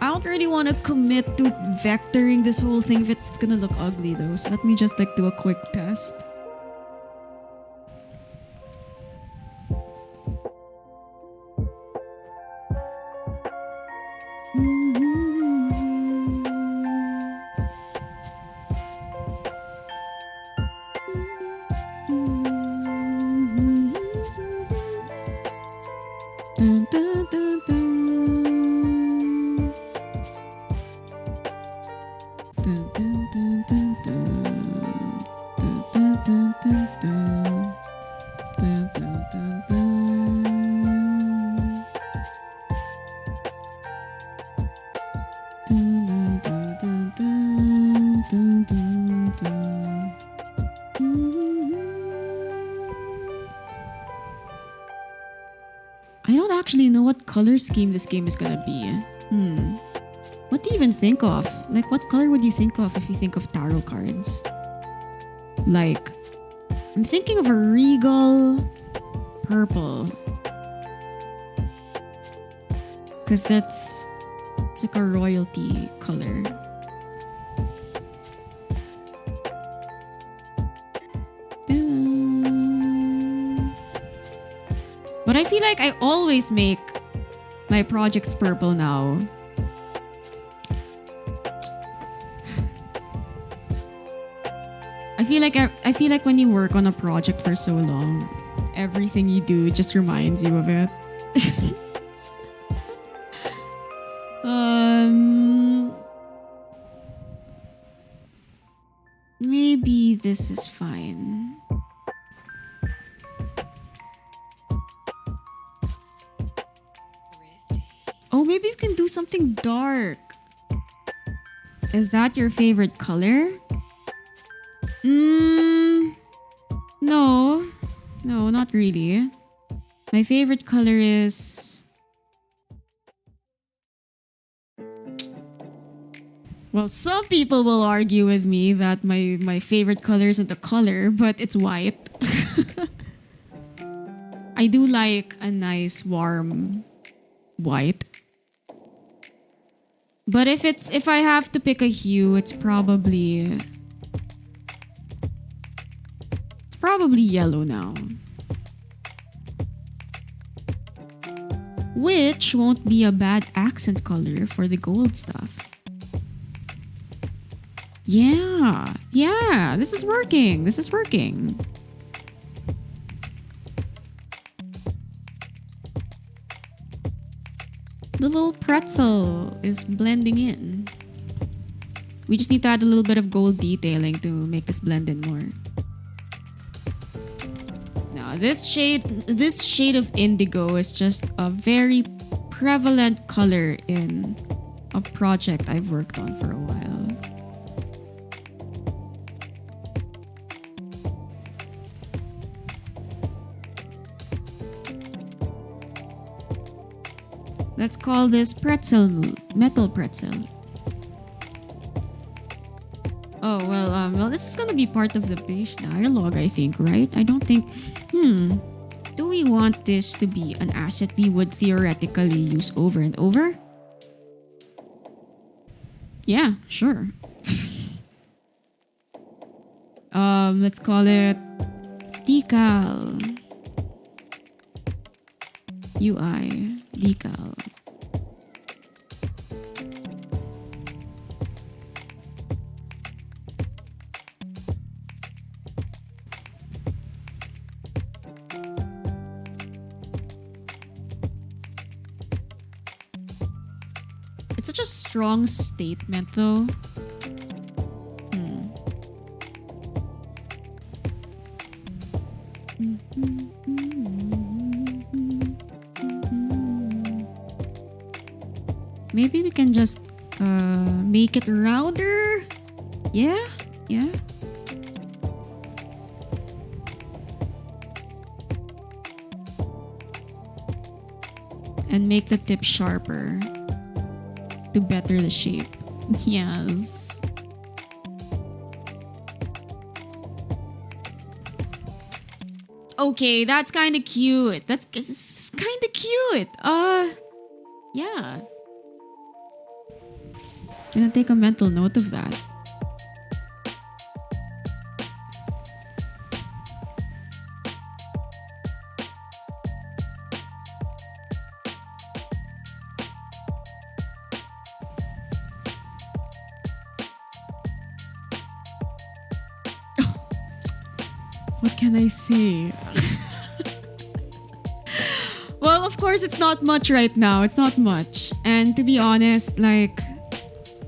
I don't really want to commit to vectoring this whole thing if it's gonna look ugly though. So let me just like do a quick test. Dun, dun, dun, dun. Dun, dun, dun, dun, dun. Dun, dun, I don't actually know what color scheme this game is gonna be. What do you even think of? Like, what color would you think of if you think of tarot cards? Like, I'm thinking of a regal purple. Because it's like a royalty color. But I feel like I always make my projects purple now. I feel like when you work on a project for so long, everything you do just reminds you of it. Maybe this is fine. Oh, maybe you can do something dark. Is that your favorite color? No. No, not really. My favorite color is... Well, some people will argue with me that my favorite color isn't a color, but it's white. I do like a nice warm white. But if I have to pick a hue, it's probably yellow now. Which won't be a bad accent color for the gold stuff. Yeah, this is working. The little pretzel is blending in. We just need to add a little bit of gold detailing to make this blend in more. Now, this shade of indigo is just a very prevalent color in a project I've worked on for a while. Let's call this metal pretzel. Oh, well, this is gonna be part of the base dialogue, I think, right? I don't think, do we want this to be an asset we would theoretically use over and over? Yeah, sure. Let's call it decal. UI, decal. It's such a strong statement, though. Maybe we can just make it rounder. Yeah. And make the tip sharper to better the shape. Yes. Okay, that's kind of cute. That's kind of cute. Yeah. Gonna take a mental note of that. What can I say? Well, of course, it's not much right now. It's not much. And to be honest, like,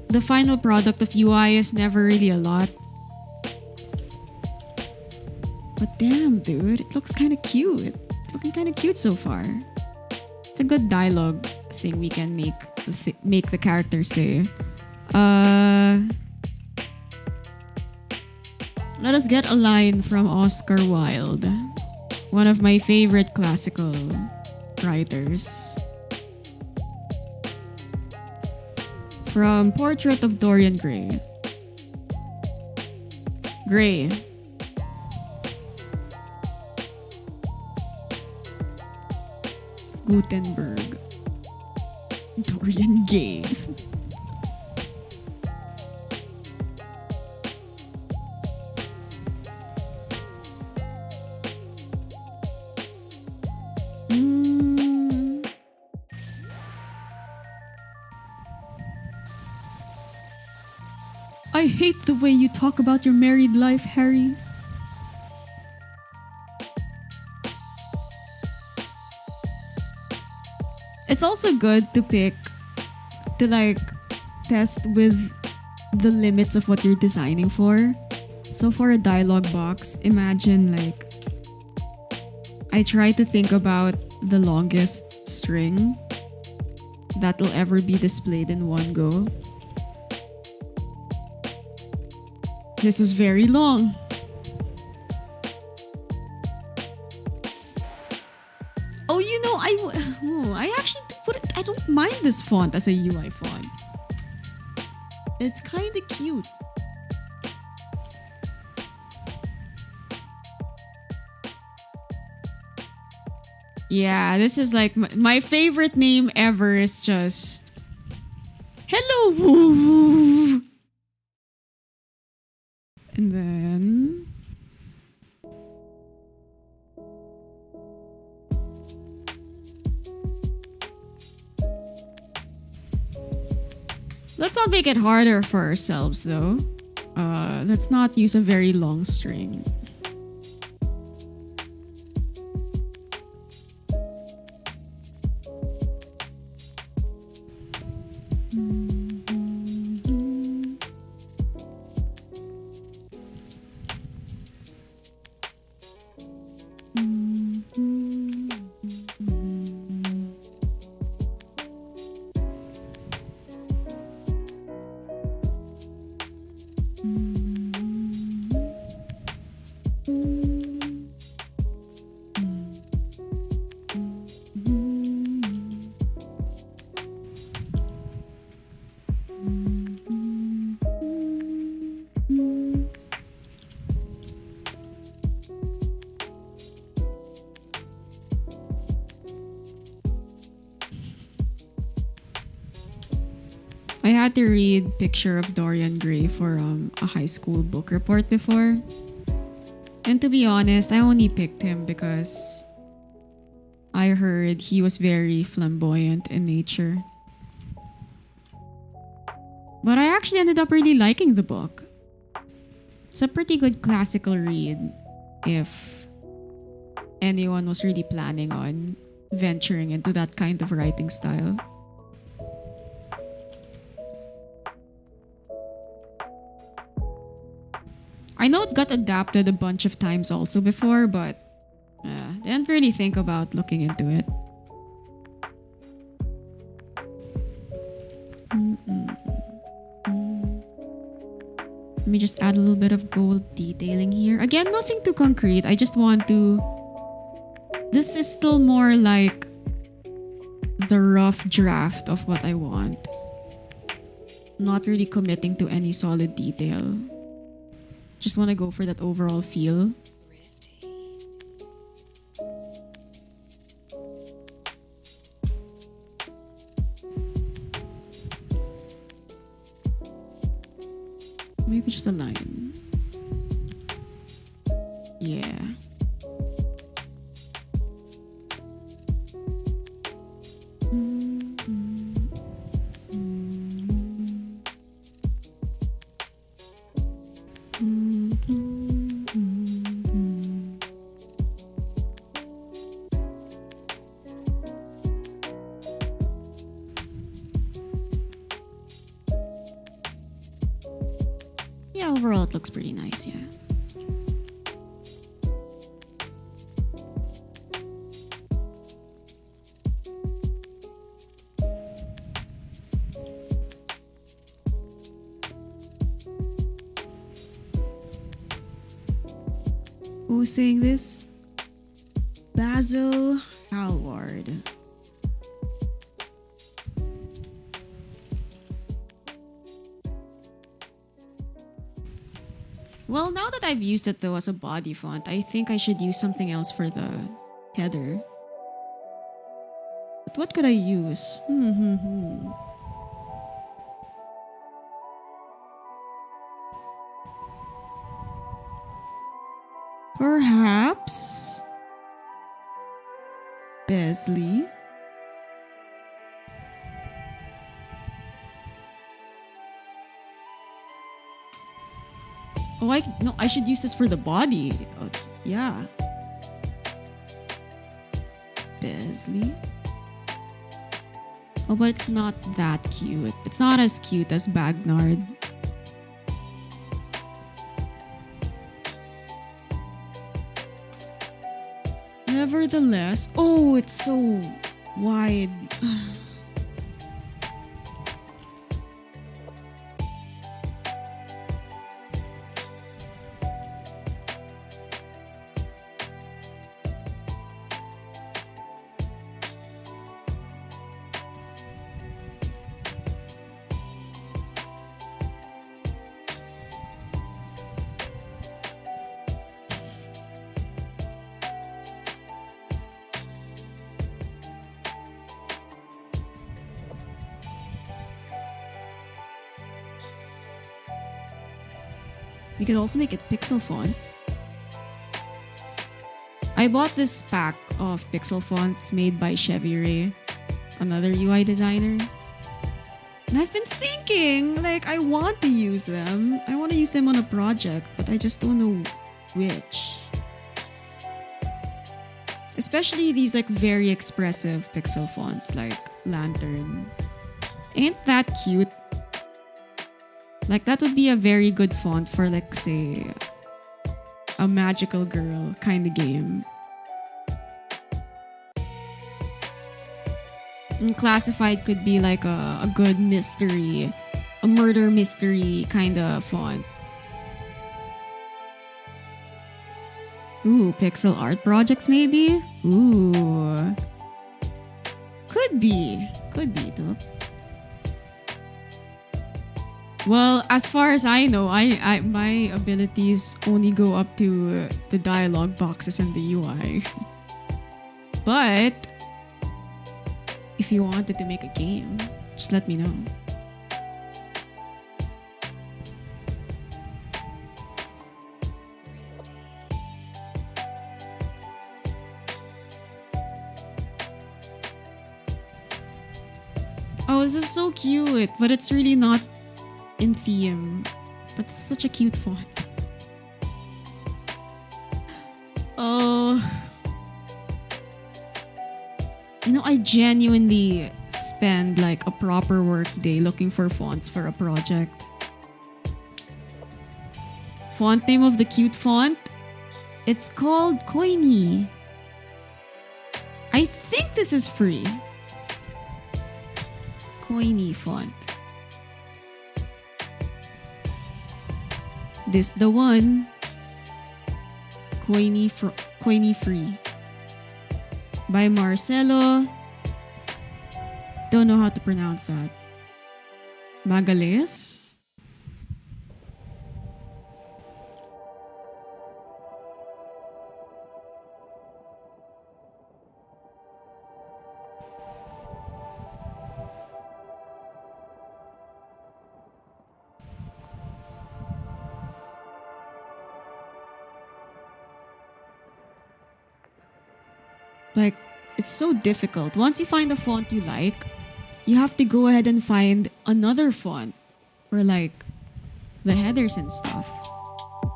the final product of UI is never really a lot. But damn, dude, it looks kind of cute. It's looking kind of cute so far. It's a good dialogue thing we can make the character say. Let us get a line from Oscar Wilde, one of my favorite classical writers. From Portrait of Dorian Gray. Gray. Gutenberg. Dorian Gay. I hate the way you talk about your married life, Harry. It's also good to test with the limits of what you're designing for. So for a dialogue box, imagine I try to think about the longest string that will ever be displayed in one go. This is very long. Oh, I actually I don't mind this font as a UI font. It's kind of cute. Yeah, this is my favorite name ever is just hello. And then let's not make it harder for ourselves though. Let's not use a very long string. I had to read Picture of Dorian Gray for a high school book report before. And to be honest, I only picked him because I heard he was very flamboyant in nature. But I actually ended up really liking the book. It's a pretty good classical read if anyone was really planning on venturing into that kind of writing style. I know it got adapted a bunch of times also before, but didn't really think about looking into it. Let me just add a little bit of gold detailing here. Again, nothing too concrete. I just want to... This is still more like the rough draft of what I want. Not really committing to any solid detail. Just want to go for that overall feel. Maybe just a line. Yeah. Yeah, overall it looks pretty nice, yeah. Who's saying this? Basil Howard. Well, now that I've used it though as a body font, I think I should use something else for the header. But what could I use? Perhaps Besley. Oh, I should use this for the body. Yeah. Besley. Oh, but it's not that cute. It's not as cute as Bagnard. Nevertheless, oh, it's so wide. We could also make it pixel font. I bought this pack of pixel fonts made by Chevire, another UI designer. And I've been thinking, like, I want to use them. I want to use them on a project, but I just don't know which. Especially these like very expressive pixel fonts like Lantern. Ain't that cute? Like that would be a very good font for like say a magical girl kind of game. And classified could be like a good mystery, a murder mystery kind of font. Ooh, pixel art projects maybe? Ooh. Could be too. Well, as far as I know, I my abilities only go up to the dialogue boxes and the UI. But if you wanted to make a game, just let me know. Oh, this is so cute, but it's really not in theme. But it's such a cute font. Oh. You know, I genuinely spend like a proper work day looking for fonts for a project. Font name of the cute font? It's called Coiny. I think this is free. Coiny font. This the one. Coiny free. By Marcelo. Don't know how to pronounce that. Magales? Like, it's so difficult. Once you find a font you like, you have to go ahead and find another font for like the headers and stuff.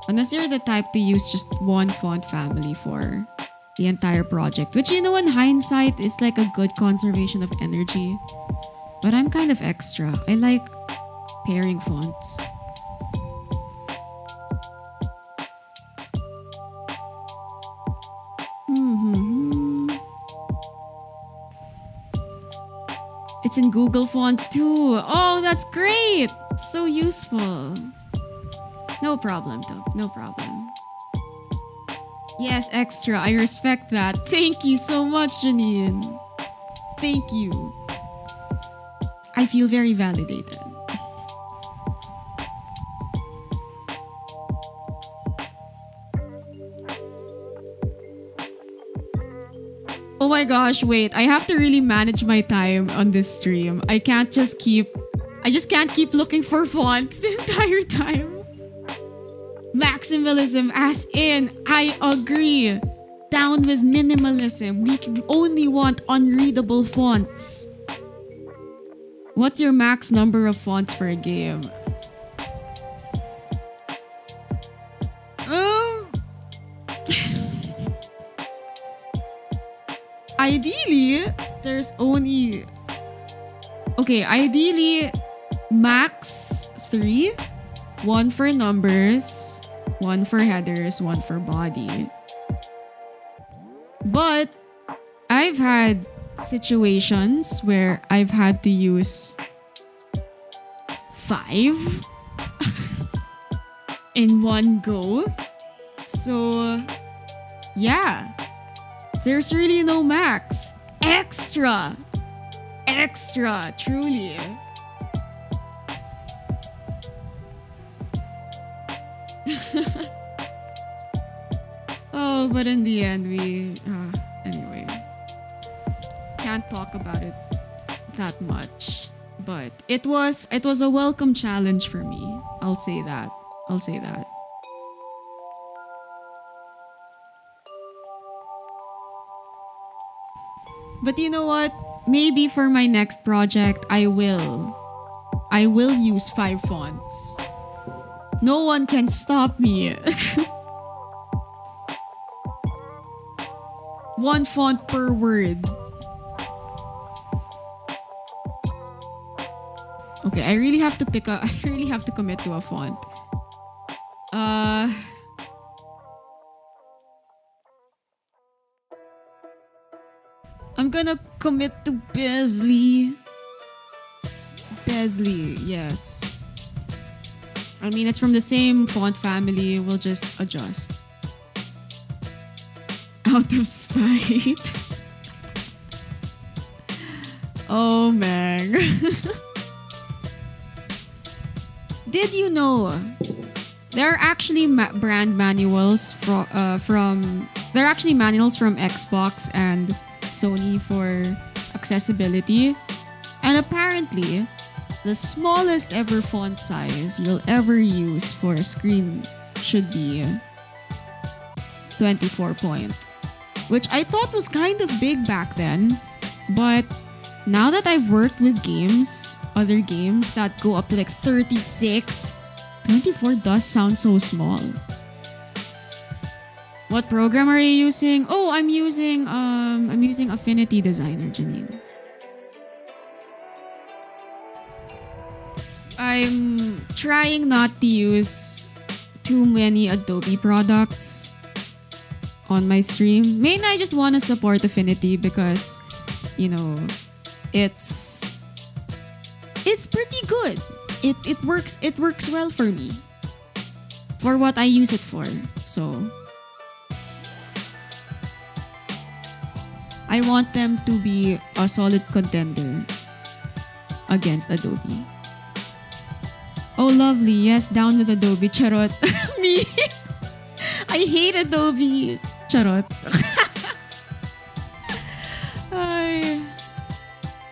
Unless you're the type to use just one font family for the entire project, which, you know, in hindsight is like a good conservation of energy. But I'm kind of extra. I like pairing fonts. It's in Google Fonts too. Oh, that's great. So useful. No problem, though. No problem. Yes, extra. I respect that. Thank you so much, Janine. Thank you. I feel very validated. Oh my gosh, wait. I have to really manage my time on this stream. I just can't keep looking for fonts the entire time. Maximalism as in, I agree. Down with minimalism. We only want unreadable fonts. What's your max number of fonts for a game? Ideally, there's only... Okay, ideally, max 3. 1 for numbers, 1 for headers, 1 for body. But I've had situations where I've had to use 5 in one go. So, yeah. There's really no max. Extra! Extra, truly. Oh, but in the end, anyway. Can't talk about it that much. But it was a welcome challenge for me. I'll say that. But you know what? Maybe for my next project, I will use 5 fonts. No one can stop me. 1 font per word. Okay, I really have to commit to a font. I'm gonna commit to Besley. Besley, yes. I mean, it's from the same font family. We'll just adjust. Out of spite. Oh, man. Did you know there are actually brand manuals there are actually manuals from Xbox and Sony for accessibility, and apparently the smallest ever font size you'll ever use for a screen should be 24 point, which I thought was kind of big back then, but now that I've worked with other games that go up to like 36, 24 does sound so small. What program are you using? Oh, I'm using Affinity Designer, Janine. I'm trying not to use too many Adobe products on my stream. Mainly I just want to support Affinity because, it's pretty good. It works well for me. For what I use it for. So I want them to be a solid contender against Adobe. Oh, lovely. Yes, down with Adobe. Charot. Me? I hate Adobe. Charot.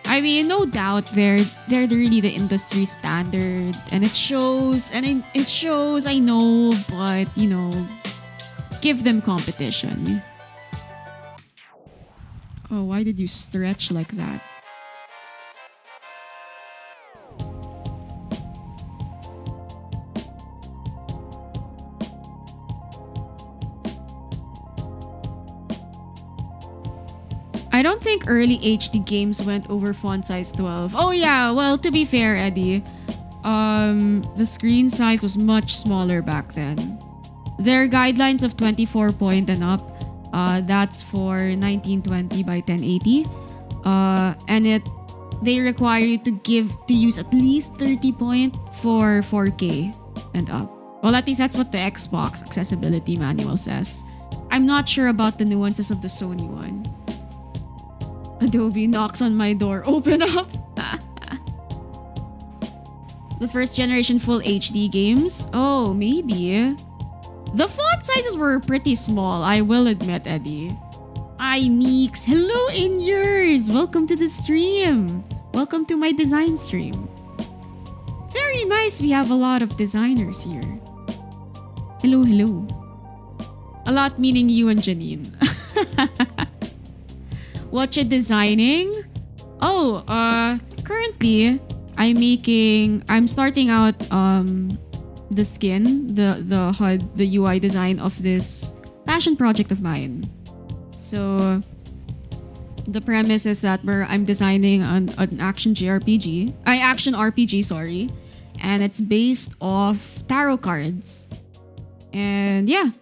I mean, no doubt they're really the industry standard, and it shows. I know, but give them competition. Oh, why did you stretch like that? I don't think early HD games went over font size 12. Oh yeah, well, to be fair, Eddie, the screen size was much smaller back then. There are guidelines of 24 point and up. That's for 1920 by 1080. And they require you to use at least 30 point for 4K and up. Well, at least that's what the Xbox accessibility manual says. I'm not sure about the nuances of the Sony one. Adobe knocks on my door. Open up. The first generation full HD games? Oh, maybe. The font sizes were pretty small, I will admit, Eddie. Hi, Meeks. Hello, in yours. Welcome to the stream. Welcome to my design stream. Very nice. We have a lot of designers here. Hello, hello. A lot meaning you and Janine. What you designing? Oh, currently I'm starting out the skin, the HUD, the UI design of this passion project of mine. So the premise is that I'm designing an action RPG, sorry, and it's based off tarot cards. And yeah,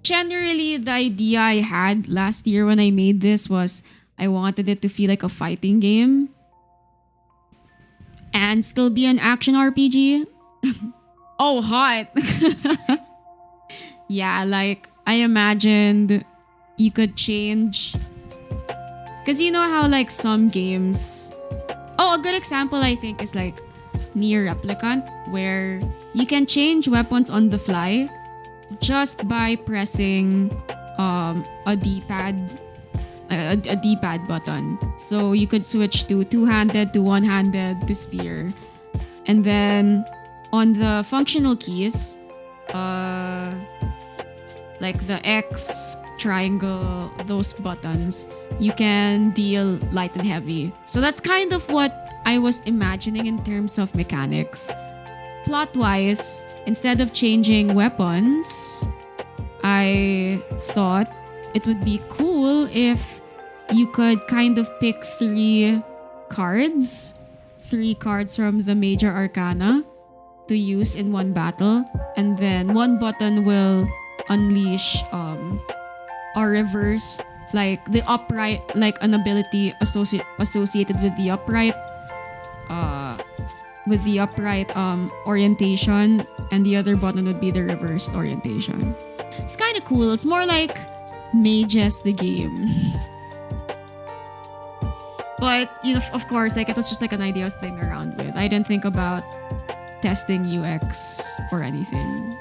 generally the idea I had last year when I made this was I wanted it to feel like a fighting game and still be an action RPG. Oh, hot. Yeah, like I imagined you could change, because you know how like some games, a good example I think is like Nier Replicant, where you can change weapons on the fly just by pressing a D-pad button. So you could switch to two-handed to one-handed to spear, and then on the functional keys, like the X, triangle, those buttons, you can deal light and heavy. So that's kind of what I was imagining in terms of mechanics. Plot-wise, instead of changing weapons, I thought it would be cool if you could kind of pick three cards from the major arcana to use in one battle, and then one button will unleash a reverse, like the upright, like an ability associated with the upright orientation, and the other button would be the reversed orientation. It's kind of cool. It's more like Mages the game. But you know, of course, like it was just like an idea I was playing around with. I didn't think about testing UX or anything.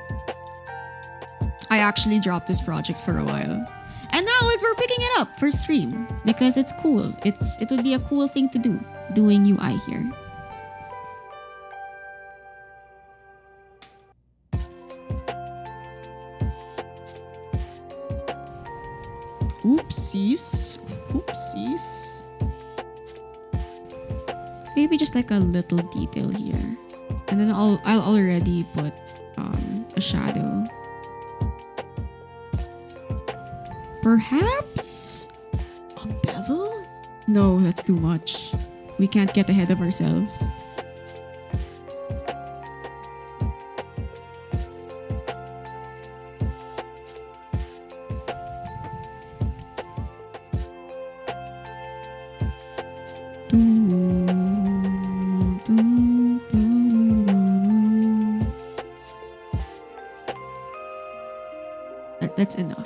I actually dropped this project for a while. And now we're picking it up for stream because it's cool. It would be a cool thing to do, doing UI here. Oopsies. Maybe just like a little detail here. And then I'll already put a shadow. Perhaps a bevel? No, that's too much. We can't get ahead of ourselves.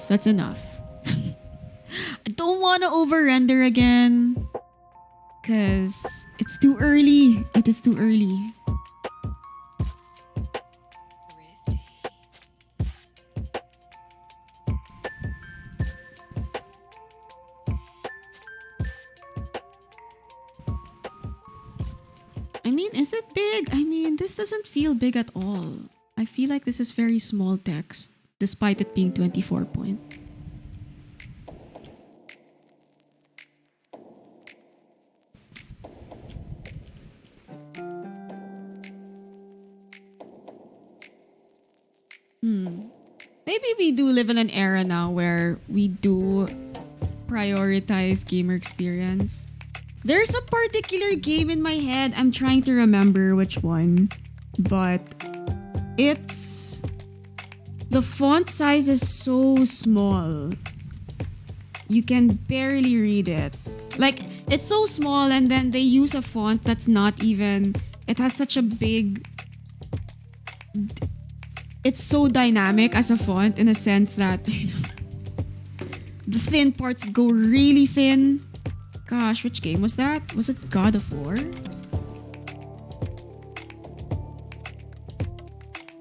That's enough. I don't want to over-render again because it's too early. It is too early. I mean, is it big? I mean, this doesn't feel big at all. I feel like this is very small text, despite it being 24 point. Maybe we do live in an era now where we do prioritize gamer experience. There's a particular game in my head. I'm trying to remember which one. But it's... the font size is so small. You can barely read it. Like, it's so small and then they use a font that's not even... it has such a big... it's so dynamic as a font in a sense that the thin parts go really thin. Gosh, which game was that? Was it God of War?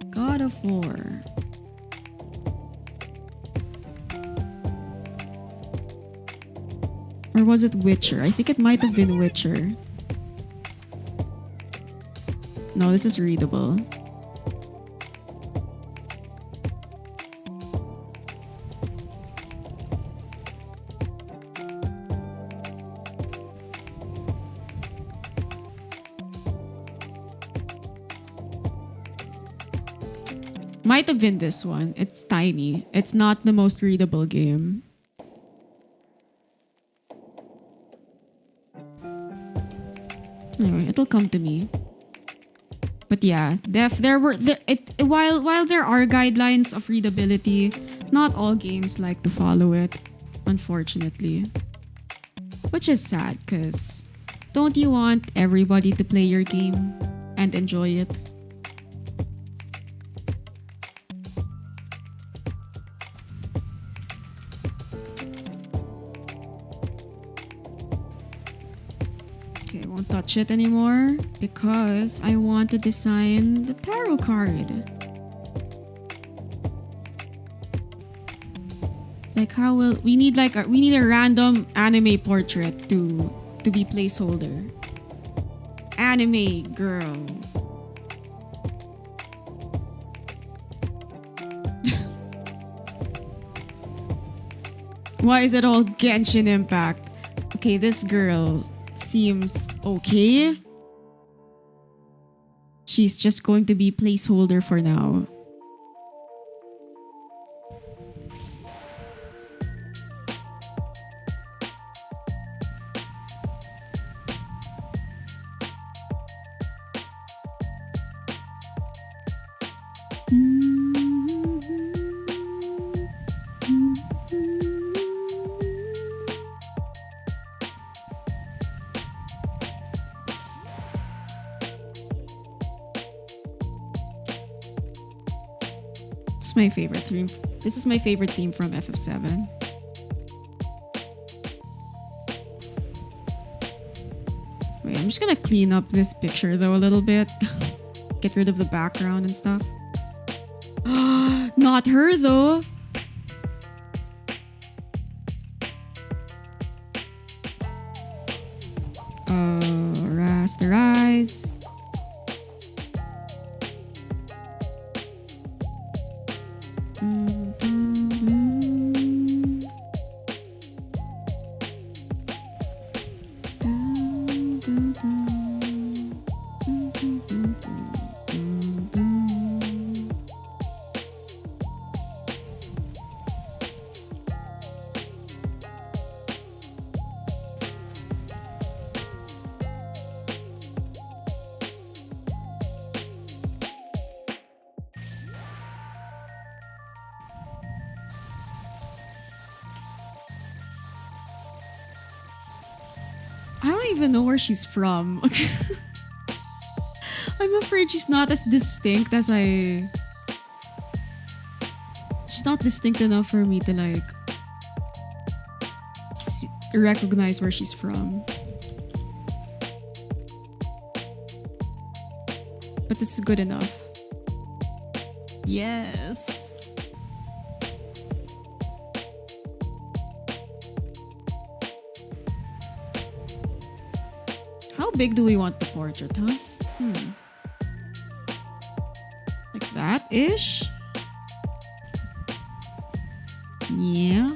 God of War. Or was it Witcher? I think it might have been Witcher. No, this is readable. Might have been this one. It's tiny. It's not the most readable game. Anyway, it'll come to me. But yeah, while there are guidelines of readability, not all games like to follow it, unfortunately. Which is sad, cause don't you want everybody to play your game and enjoy it? I won't touch it anymore because I want to design the tarot card. Like how will we need a random anime portrait to be placeholder. Anime girl. Why is it all Genshin Impact? Okay, this girl seems okay. She's just going to be placeholder for now. My favorite theme. This is my favorite theme from FF7. Wait, I'm just gonna clean up this picture though a little bit. Get rid of the background and stuff. Not her though. Rasterize. I don't even know where she's from. I'm afraid she's not as distinct as I... She's not distinct enough for me to like... recognize where she's from. But this is good enough. Yes! How big do we want the portrait, huh? Like that-ish? Yeah.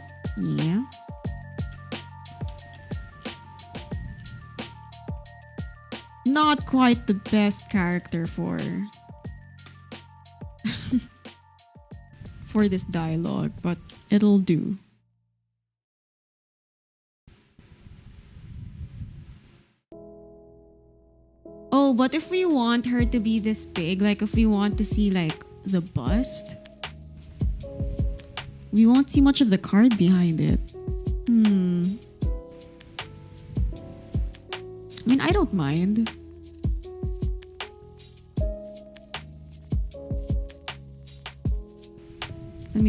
Not quite the best character for for this dialogue, but it'll do. Oh, but if we want her to be this big, like if we want to see like the bust, we won't see much of the card behind it. I mean, I don't mind.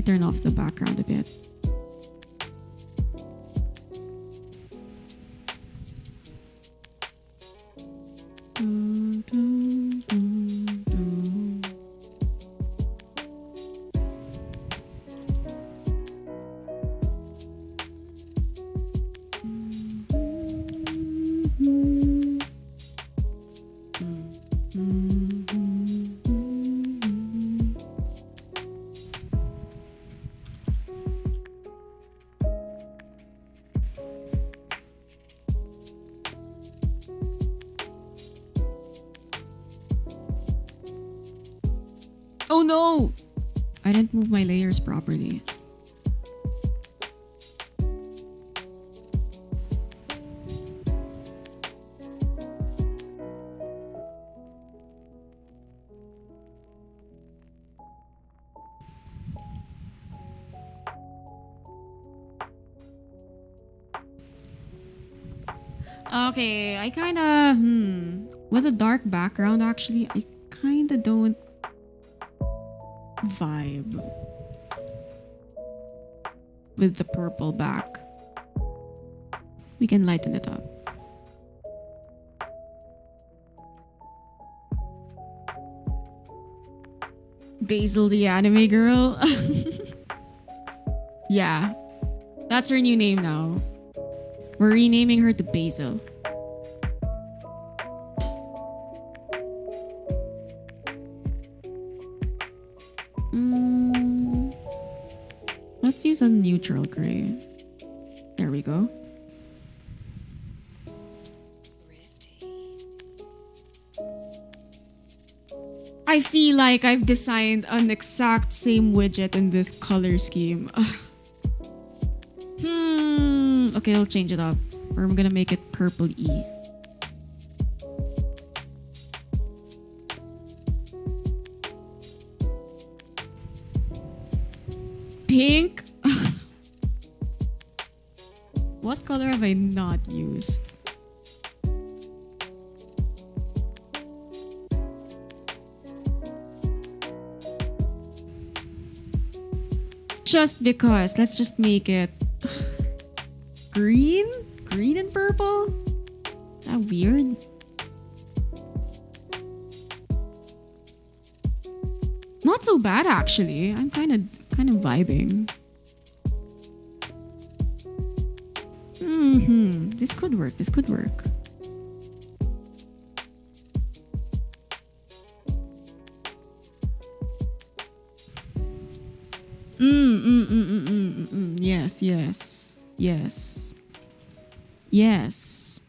me turn off the background a bit. Oh no! I didn't move my layers properly. Okay, I kinda, with a dark background actually, I kinda don't vibe with the purple back. We can lighten it up. Basil the anime girl. Yeah, that's her new name now. We're renaming her to Basil. Let's use a neutral gray. There we go. I feel like I've designed an exact same widget in this color scheme. Okay, I'll change it up. Or I'm gonna make it purple E. Pink? What color have I not used? Just because. Let's just make it green? Green and purple? Is that weird? Not so bad actually. I'm kind of vibing. This could work. This could work. Yes, yes, yes, yes.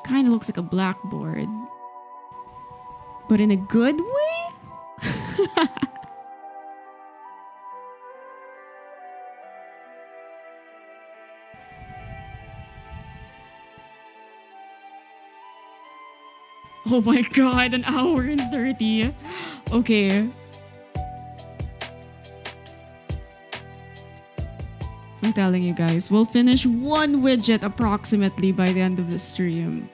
Kind of looks like a blackboard, but in a good way. Oh my god, an hour and 30. Okay. I'm telling you guys, we'll finish one widget approximately by the end of the stream.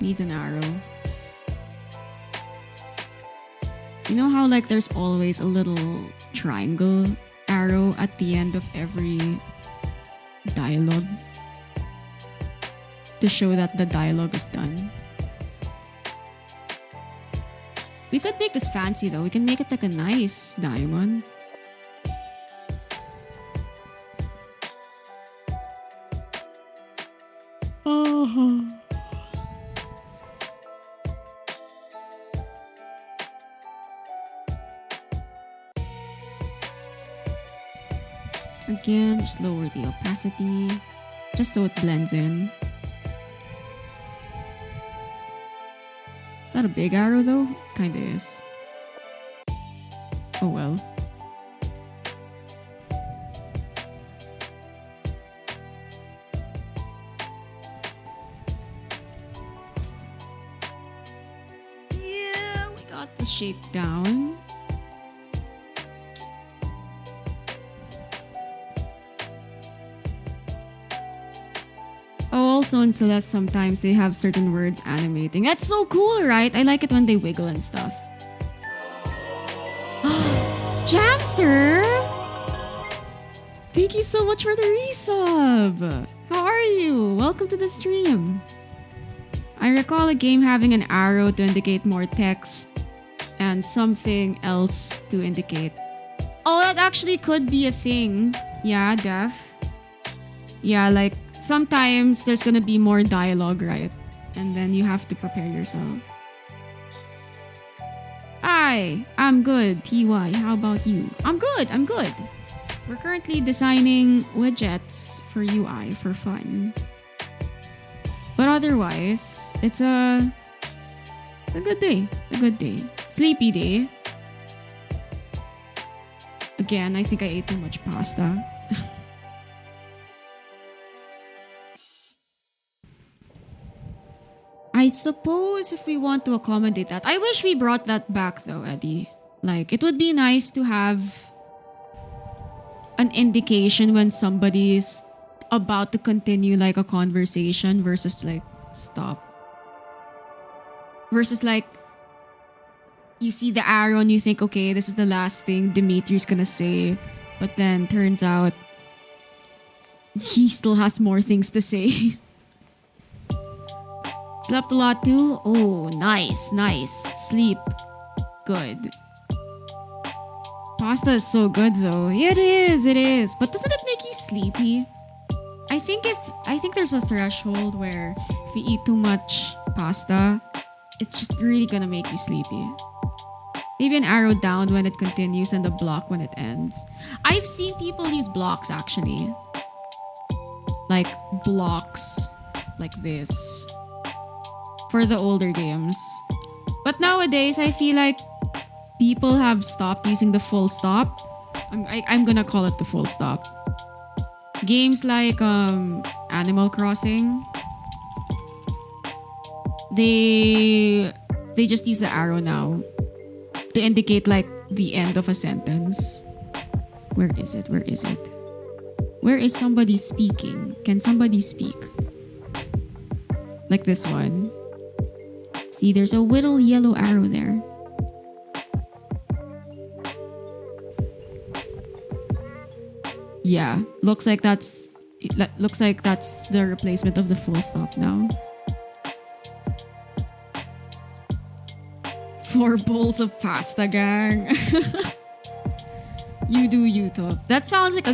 Needs an arrow. You know how like there's always a little triangle arrow at the end of every dialogue to show that the dialogue is done? We could make this fancy though. We can make it like a nice diamond. Again, just lower the opacity, just so it blends in. Is that a big arrow though? Kinda is. Oh well. Yeah, we got the shape down. Oh, also in Celeste, sometimes they have certain words animating. That's so cool, right? I like it when they wiggle and stuff. Jamster! Thank you so much for the resub! How are you? Welcome to the stream. I recall a game having an arrow to indicate more text and something else to indicate. Oh, that actually could be a thing. Yeah, def. Yeah, like sometimes there's gonna be more dialogue, right? And then you have to prepare yourself. Hi, I'm good. TY, how about you? I'm good. We're currently designing widgets for UI for fun. But otherwise, it's a good day. It's a good day. Sleepy day. Again, I think I ate too much pasta. I suppose if we want to accommodate that. I wish we brought that back though, Eddie. Like, it would be nice to have an indication when somebody is about to continue like a conversation versus like stop. Versus like you see the arrow and you think, okay, this is the last thing Dimitri's gonna say. But then turns out he still has more things to say. Slept a lot too? Oh, nice. Sleep. Good. Pasta is so good though. Yeah, it is. But doesn't it make you sleepy? I think there's a threshold where if you eat too much pasta, it's just really gonna make you sleepy. Maybe an arrow down when it continues and a block when it ends. I've seen people use blocks actually. Like blocks like this. For the older games. But nowadays, I feel like people have stopped using the full stop. I'm gonna call it the full stop. Games like Animal Crossing, they just use the arrow now to indicate like the end of a sentence. Where is it? Where is somebody speaking? Can somebody speak? Like this one. See, there's a little yellow arrow there. Yeah, looks like that's the replacement of the full stop now. 4 bowls of pasta, gang. You do YouTube. That sounds like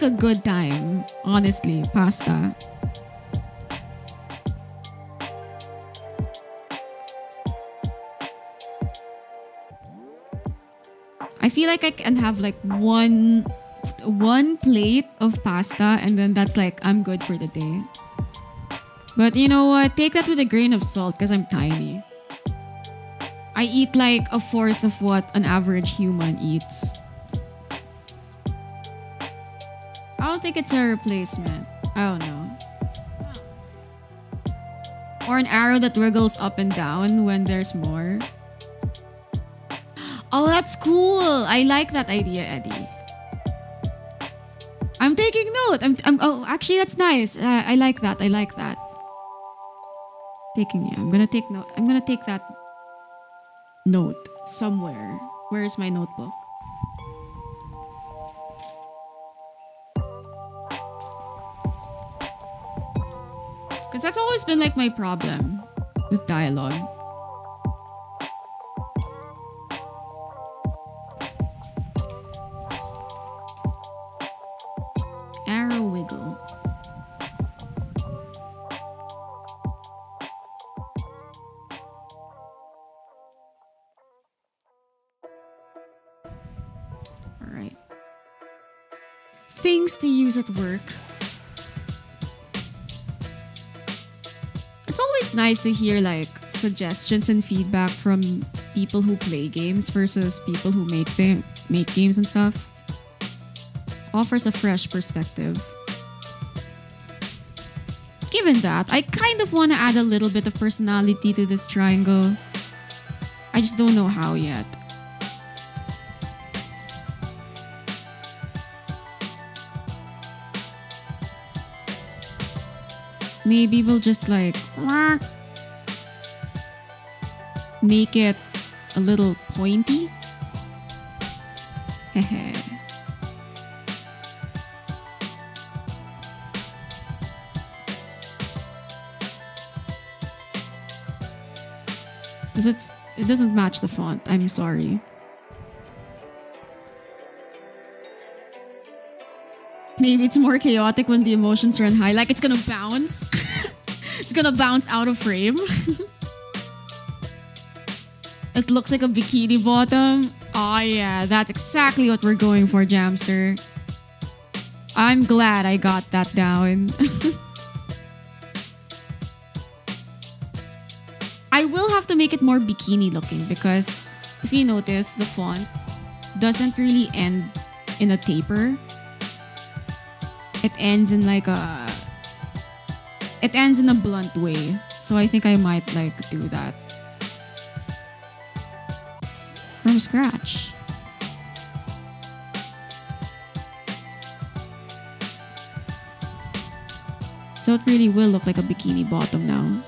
a good time. Honestly, pasta. I feel like I can have like one plate of pasta and then that's like I'm good for the day. But you know what? Take that with a grain of salt because I'm tiny. I eat like a fourth of what an average human eats. I don't think it's a replacement. I don't know. Or an arrow that wiggles up and down when there's more. Oh, that's cool. I like that idea, Eddie. I'm taking note. Oh, actually, that's nice. I like that. I'm gonna take note. I'm gonna take that note somewhere. Where is my notebook? Because that's always been like my problem with dialogue. Arrow wiggle. Alright. things to use at work. It's always nice to hear like suggestions and feedback from people who play games versus people who make games and stuff. Offers a fresh perspective. Given that, I kind of want to add a little bit of personality to this triangle. I just don't know how yet. Maybe we'll just like make it a little pointy. Hehe. It doesn't match the font. I'm sorry. Maybe it's more chaotic when the emotions run high. Like it's gonna bounce. It's gonna bounce out of frame. It looks like a bikini bottom. Oh yeah, that's exactly what we're going for, Jamster. I'm glad I got that down. I will have to make it more bikini looking because if you notice, the font doesn't really end in a taper. It ends in like it ends in a blunt way. So I think I might like do that from scratch. So it really will look like a bikini bottom now.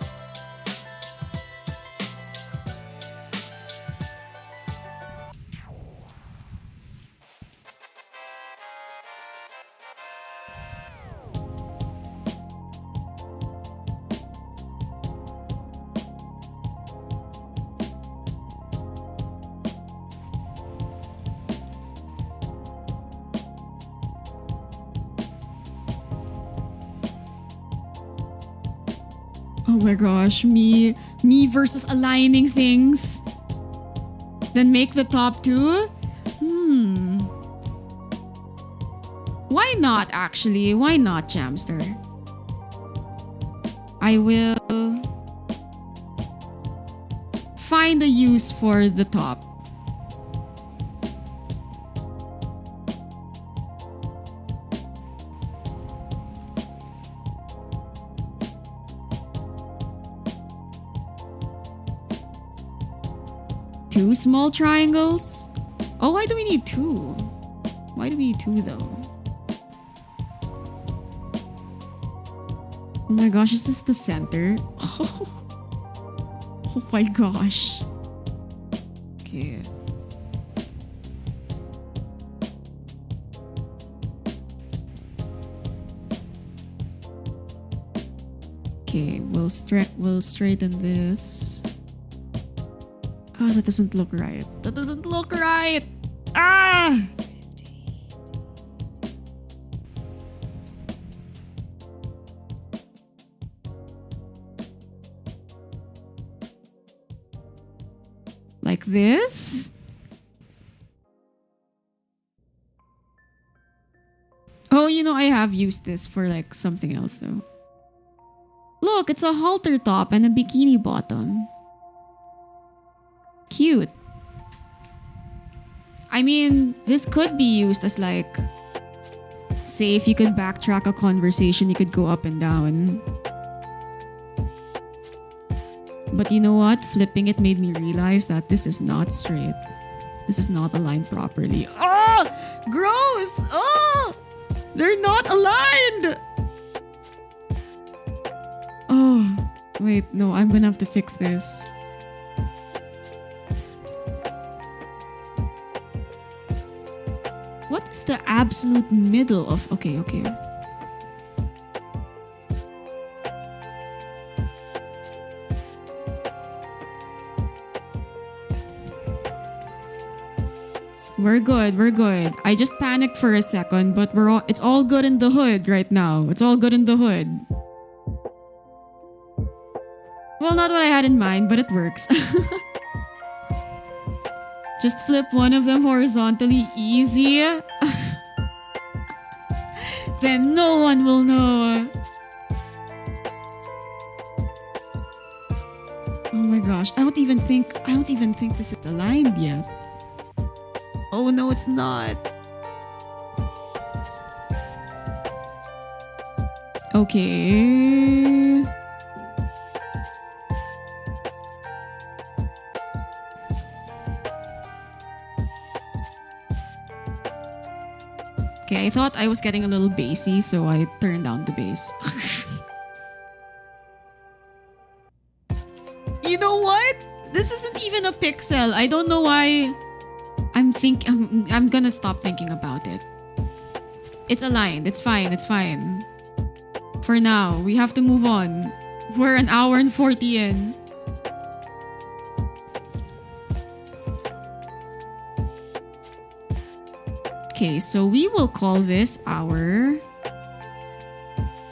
Oh my gosh, me versus aligning things. Then make the top two? Why not actually? Why not, Jamster? I will find a use for the top. Two small triangles? Oh, why do we need two? Why do we need two though? Oh my gosh, is this the center? Oh my gosh. Okay. Okay, we'll straighten this. Oh, that doesn't look right. That doesn't look right! Ah! Like this? Oh, you know, I have used this for like something else though. Look, it's a halter top and a bikini bottom. Cute. I mean, this could be used as like, say if you could backtrack a conversation, you could go up and down. But you know what? Flipping it made me realize that this is not straight. This is not aligned properly. Oh! Gross! Oh! They're not aligned! Oh, wait, no, I'm gonna have to fix this. What is the absolute middle of... Okay. We're good. I just panicked for a second, but it's all good in the hood right now. It's all good in the hood. Well, not what I had in mind, but it works. Just flip one of them horizontally, easy. then no one will know. Oh my gosh, I don't even think this is aligned yet. Oh no, it's not. Okay. Okay, I thought I was getting a little bassy, so I turned down the bass. You know what? This isn't even a pixel. I don't know why. I'm gonna stop thinking about it. It's aligned. It's fine. It's fine. For now, we have to move on. We're an hour and 40 in. Okay, so we will call this our...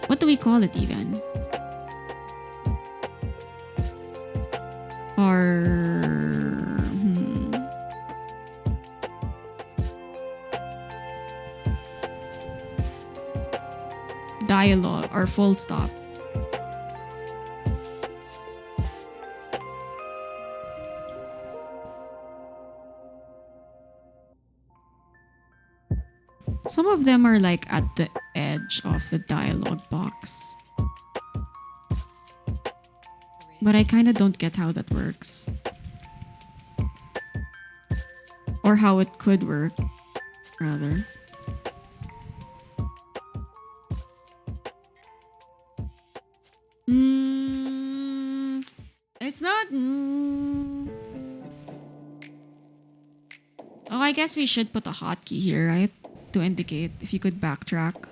What do we call it even? Our... Dialogue or full stop. Some of them are like at the edge of the dialogue box. But I kind of don't get how that works. Or how it could work, rather. It's not... Oh, I guess we should put a hotkey here, right? To indicate if you could backtrack.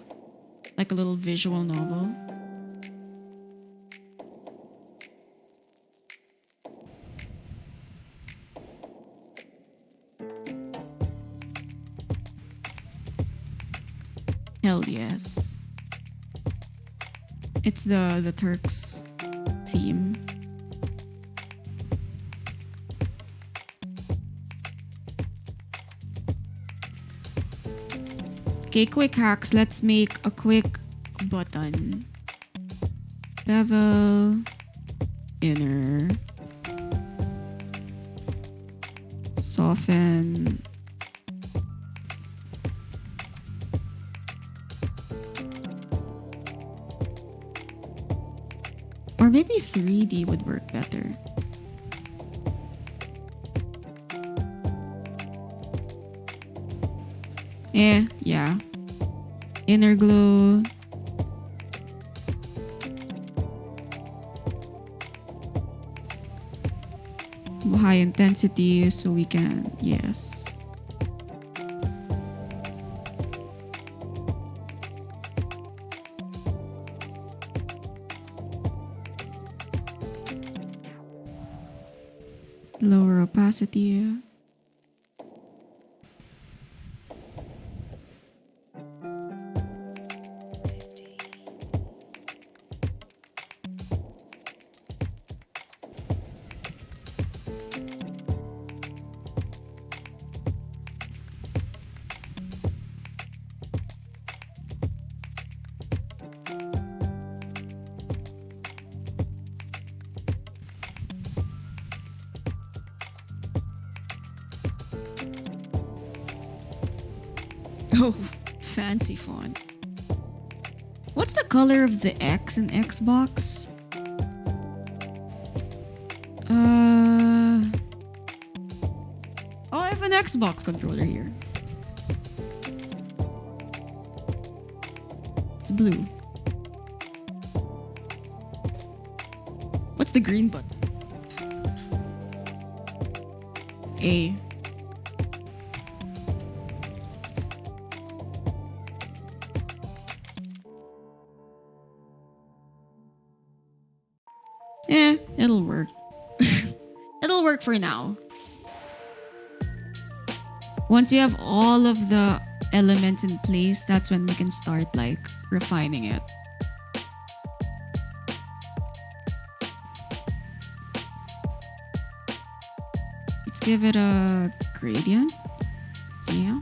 Like a little visual novel. Hell yes. It's the Turks theme. Okay, quick hacks. Let's make a quick button. Bevel. Inner. Soften. Or maybe 3D would work better. Yeah. Inner glow. High intensity so we can, yes. Lower opacity. Oh, fancy font. What's the color of the X in Xbox? Oh, I have an Xbox controller here. It's blue. What's the green button? A. It'll work. It'll work for now. Once we have all of the elements in place, that's when we can start like refining it. Let's give it a gradient. Yeah.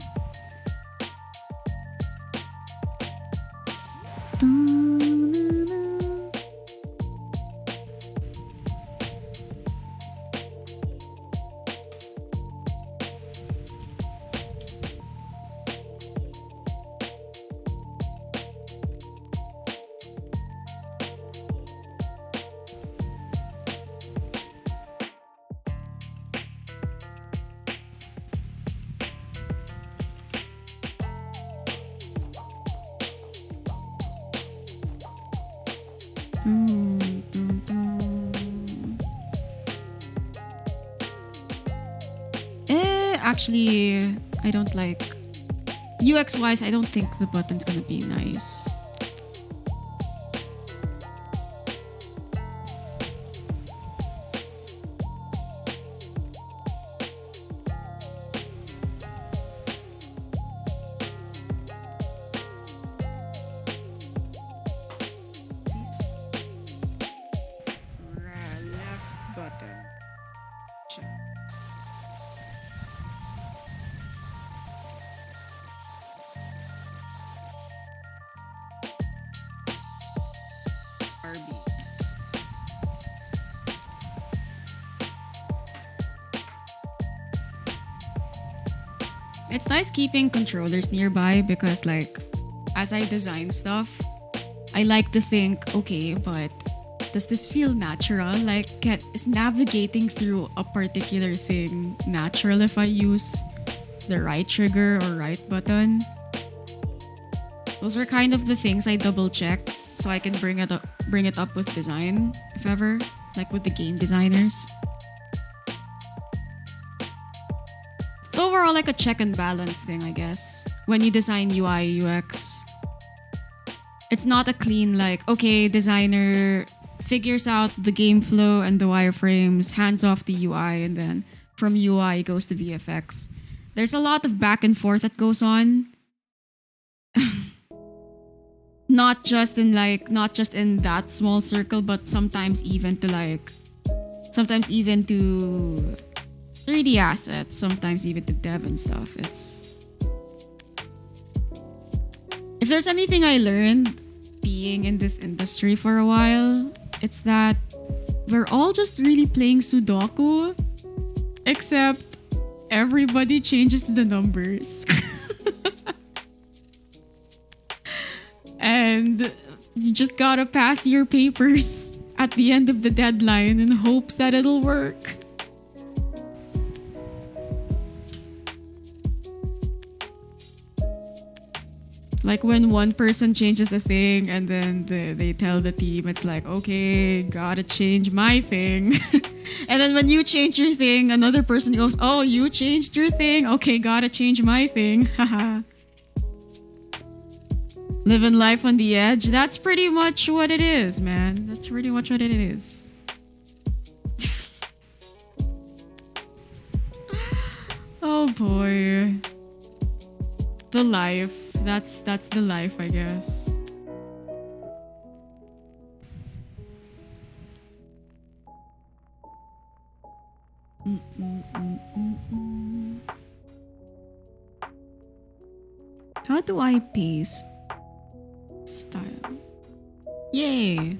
Actually, I don't like UX wise. I don't think the button's gonna be nice. Left button. RB. It's nice keeping controllers nearby because, like, as I design stuff, I like to think, okay, but does this feel natural? Like, is navigating through a particular thing natural if I use the right trigger or right button? Those are kind of the things I double check so I can bring it up with design, if ever, like with the game designers. It's overall like a check and balance thing, I guess. When you design UI, UX, it's not a clean, like, okay, designer figures out the game flow and the wireframes, hands off the UI, and then from UI goes to VFX. There's a lot of back and forth that goes on. Not just in that small circle, but sometimes even to 3D assets, sometimes even to dev and stuff. If there's anything I learned being in this industry for a while, it's that we're all just really playing Sudoku, except everybody changes the numbers. And you just gotta pass your papers at the end of the deadline in hopes that it'll work. Like when one person changes a thing and then they tell the team, it's like, okay, gotta change my thing. And then when you change your thing, another person goes, oh, you changed your thing? Okay, gotta change my thing. Haha. Living life on the edge. That's pretty much what it is, man. That's pretty much what it is. Oh boy. The life. That's the life, I guess. How do I paste? Style. Yay!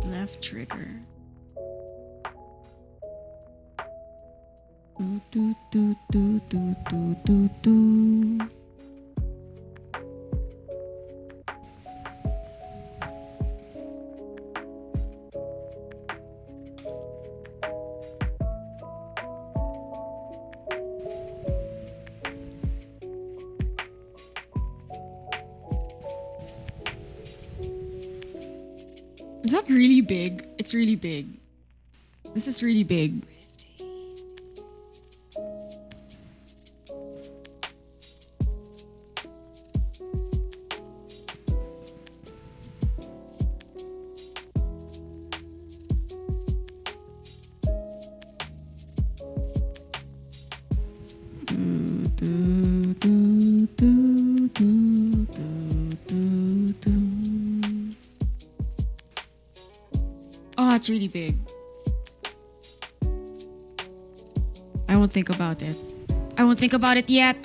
Left trigger. Do do do do do do do. Is that really big? It's really big. This is really big. Oh, it's really big. I won't think about it. I won't think about it yet.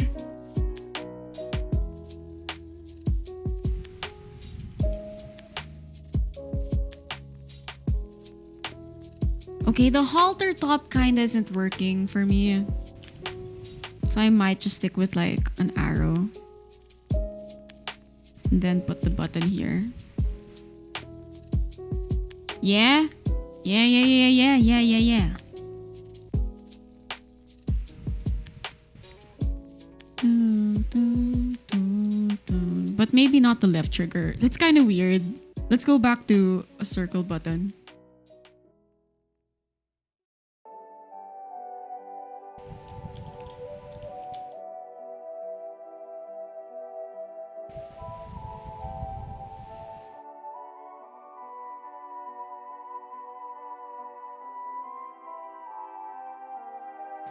Okay, the halter top kinda isn't working for me. So I might just stick with like an arrow. And then put the button here. Yeah? Yeah. but maybe not the left trigger. That's kind of weird. Let's go back to a circle button.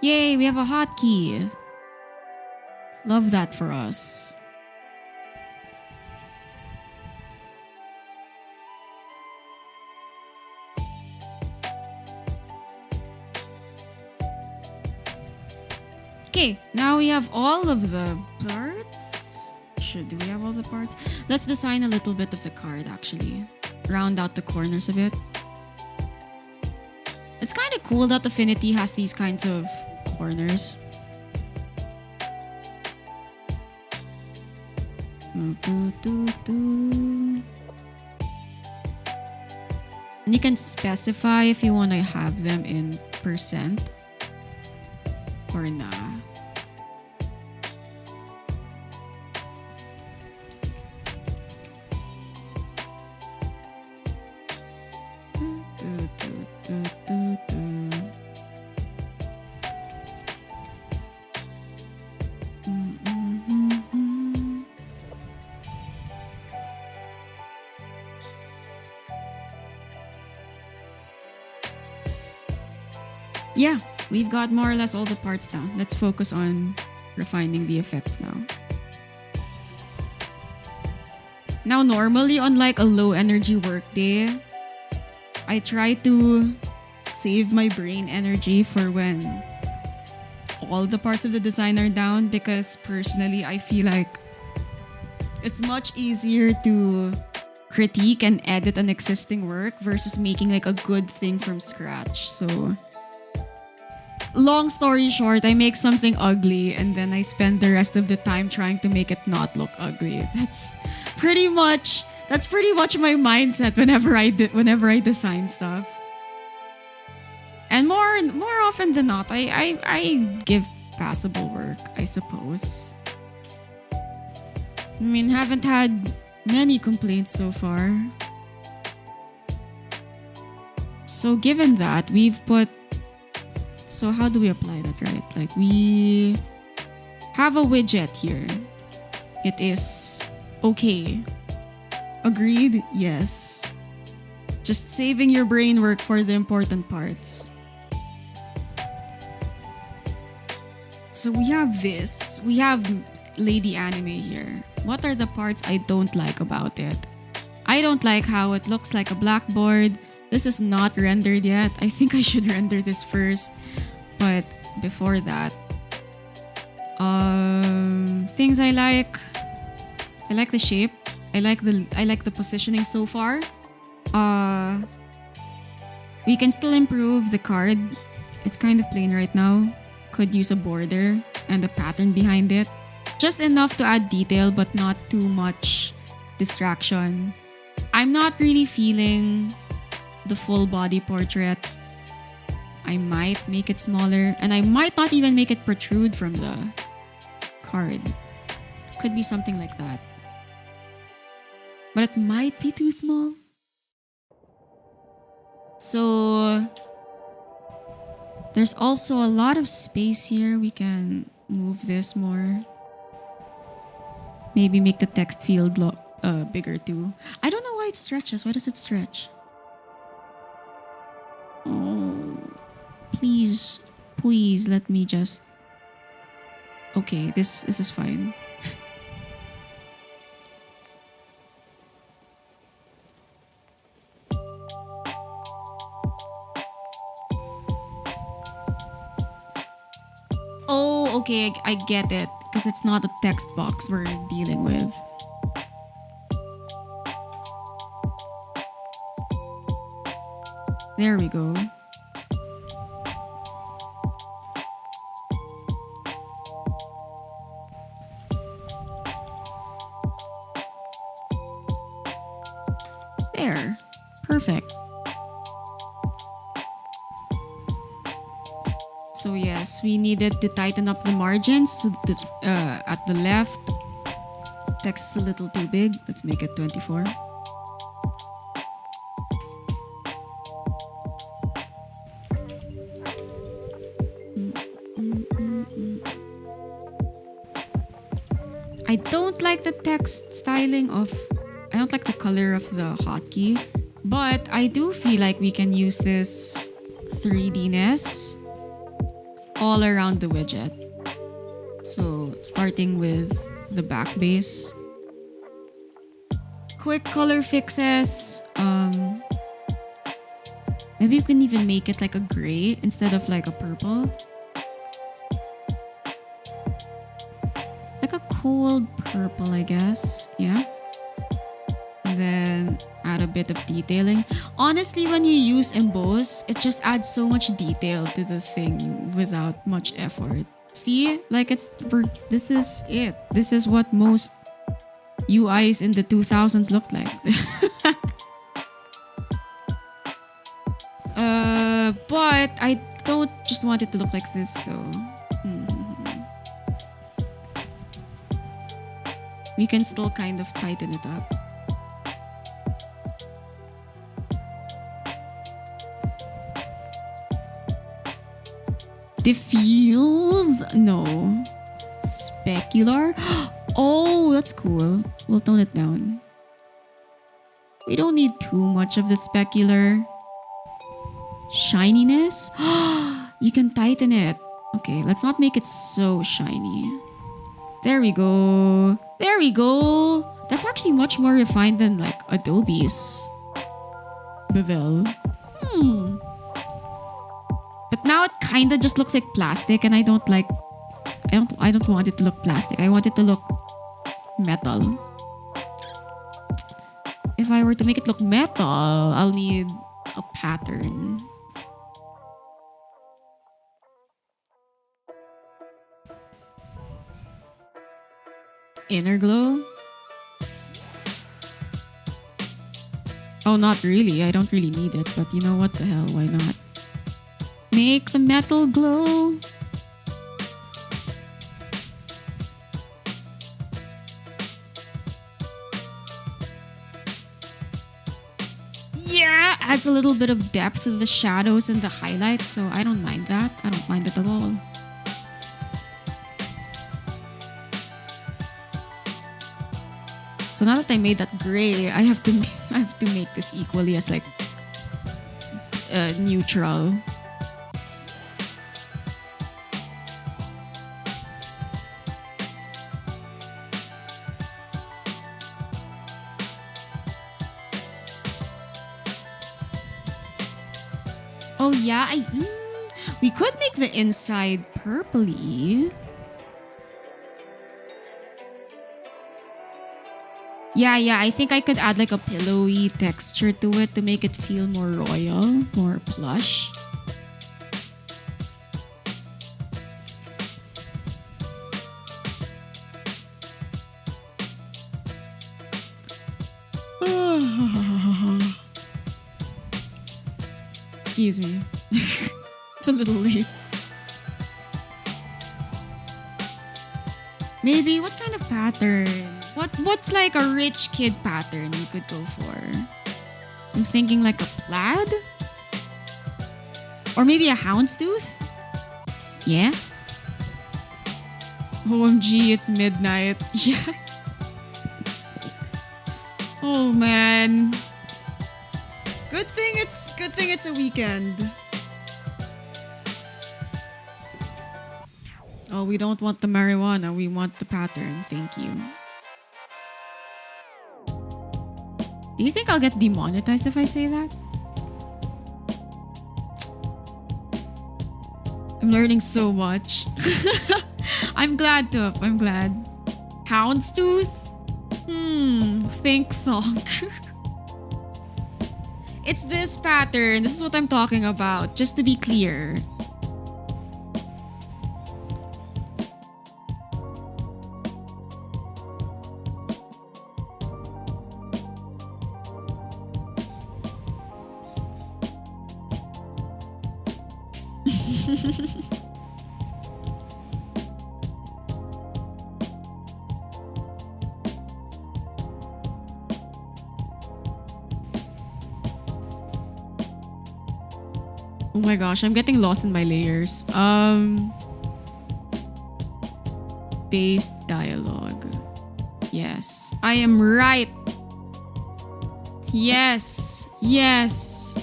Yay, we have a hotkey. Love that for us. Okay, now we have all of the parts. Do we have all the parts? Let's design a little bit of the card actually. Round out the corners a bit. It's kind of cool that Affinity has these kinds of corners. And you can specify if you want to have them in percent or nah. Yeah, we've got more or less all the parts now. Let's focus on refining the effects now. Now, normally on like a low energy work day, I try to save my brain energy for when all the parts of the design are down, because personally I feel like it's much easier to critique and edit an existing work versus making like a good thing from scratch. So long story short, I make something ugly and then I spend the rest of the time trying to make it not look ugly. That's pretty much my mindset whenever I design stuff. And more often than not, I give passable work, I suppose. I mean, haven't had many complaints so far. So given that, so how do we apply that, right? Like, we have a widget here. It is okay. Agreed? Yes. Just saving your brain work for the important parts. So we have this. We have Lady Anime here. What are the parts I don't like about it? I don't like how it looks like a blackboard. This is not rendered yet. I think I should render this first. But before that, things I like the shape. I like the positioning so far. We can still improve the card. It's kind of plain right now. Could use a border and a pattern behind it. Just enough to add detail but not too much distraction. I'm not really feeling the full body portrait. I might make it smaller, and I might not even make it protrude from the card. Could be something like that. But it might be too small. So there's also a lot of space here. We can move this more. Maybe make the text field bigger too. I don't know why it stretches. Why does it stretch? Oh, please let me just... Okay, this is fine. Oh, okay, I get it. Because it's not a text box we're dealing with. There we go. There. Perfect. So yes, we needed to tighten up the margins to at the left text is a little too big. Let's make it 24. I don't like the text styling of, I don't like the color of the hotkey, but I do feel like we can use this 3D-ness all around the widget. So starting with the back base. Quick color fixes. Maybe you can even make it like a gray instead of like a purple. Like a cold purple, I guess. Yeah. And then add a bit of detailing. Honestly, when you use emboss, it just adds so much detail to the thing without much effort. See? Like this is it. This is what most UIs in the 2000s looked like. But I don't just want it to look like this though. We can still kind of tighten it up. Diffuse? No. Specular? Oh, that's cool. We'll tone it down. We don't need too much of the specular. Shininess? You can tighten it. Okay, let's not make it so shiny. There we go. There we go. That's actually much more refined than like Adobe's bevel. But now it kind of just looks like plastic, and I don't want it to look plastic. I want it to look metal. If I were to make it look metal, I'll need a pattern. Inner glow? Oh, not really. I don't really need it, but you know what the hell, why not? Make the metal glow. Yeah, adds a little bit of depth to the shadows and the highlights, so I don't mind that. I don't mind it at all. So now that I made that gray, I have to make this equally as like neutral. Oh yeah, we could make the inside purpley. Yeah, I think I could add like a pillowy texture to it to make it feel more royal, more plush. Excuse me. It's a little late. Maybe what kind of pattern? What's like a rich kid pattern you could go for? I'm thinking like a plaid? Or maybe a houndstooth? Yeah? OMG, it's midnight. Yeah. Oh man. Good thing it's a weekend. Oh, we don't want the marijuana, we want the pattern. Thank you. Do you think I'll get demonetized if I say that? I'm learning so much. I'm glad, Tup. I'm glad. Houndstooth? Think thonk. It's this pattern. This is what I'm talking about. Just to be clear. Oh my gosh, I'm getting lost in my layers. Base dialogue. Yes, I am right. Yes, yes.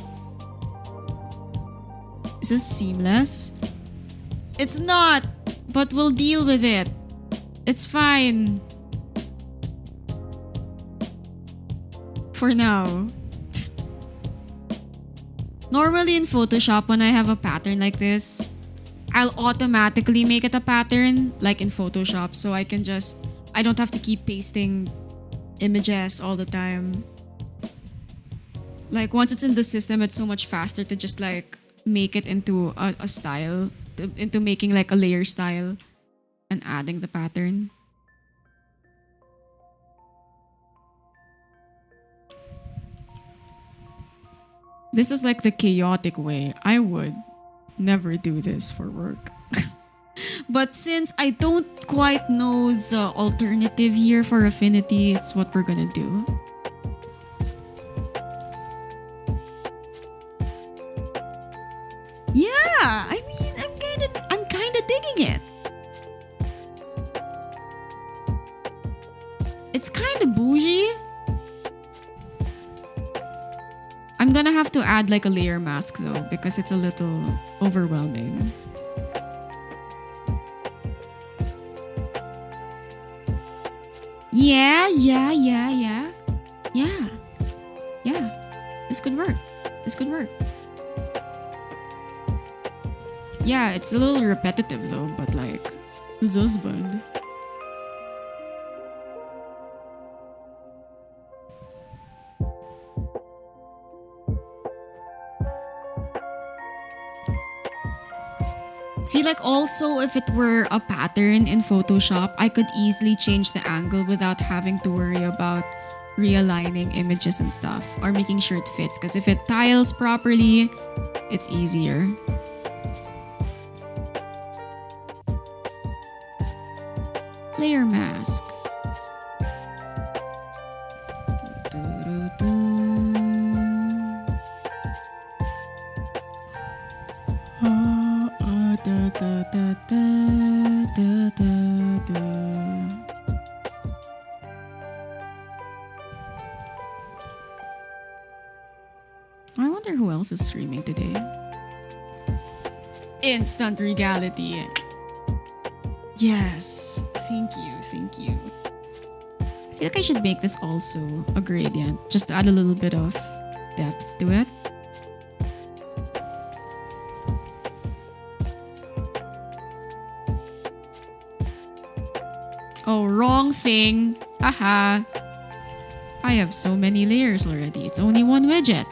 Is this seamless? It's not, but we'll deal with it. It's fine. For now. Normally in Photoshop, when I have a pattern like this, I'll automatically make it a pattern like in Photoshop, so I don't have to keep pasting images all the time. Like once it's in the system, it's so much faster to just like make it into a style, into making like a layer style and adding the pattern. This is like the chaotic way. I would never do this for work. But since I don't quite know the alternative here for affinity, it's what we're gonna do. Yeah, I mean, I'm kinda digging it. It's kinda bougie. I'm gonna have to add like a layer mask though, because it's a little overwhelming. Yeah. This could work. Yeah, it's a little repetitive though, but like, who's husband? See, like also if it were a pattern in Photoshop, I could easily change the angle without having to worry about realigning images and stuff or making sure it fits. Because if it tiles properly, it's easier. Layer mask. I wonder who else is streaming today. Instant regality. Yes. Thank you. I feel like I should make this also a gradient, just to add a little bit of depth to it. Oh, wrong thing. Haha. I have so many layers already. It's only one widget.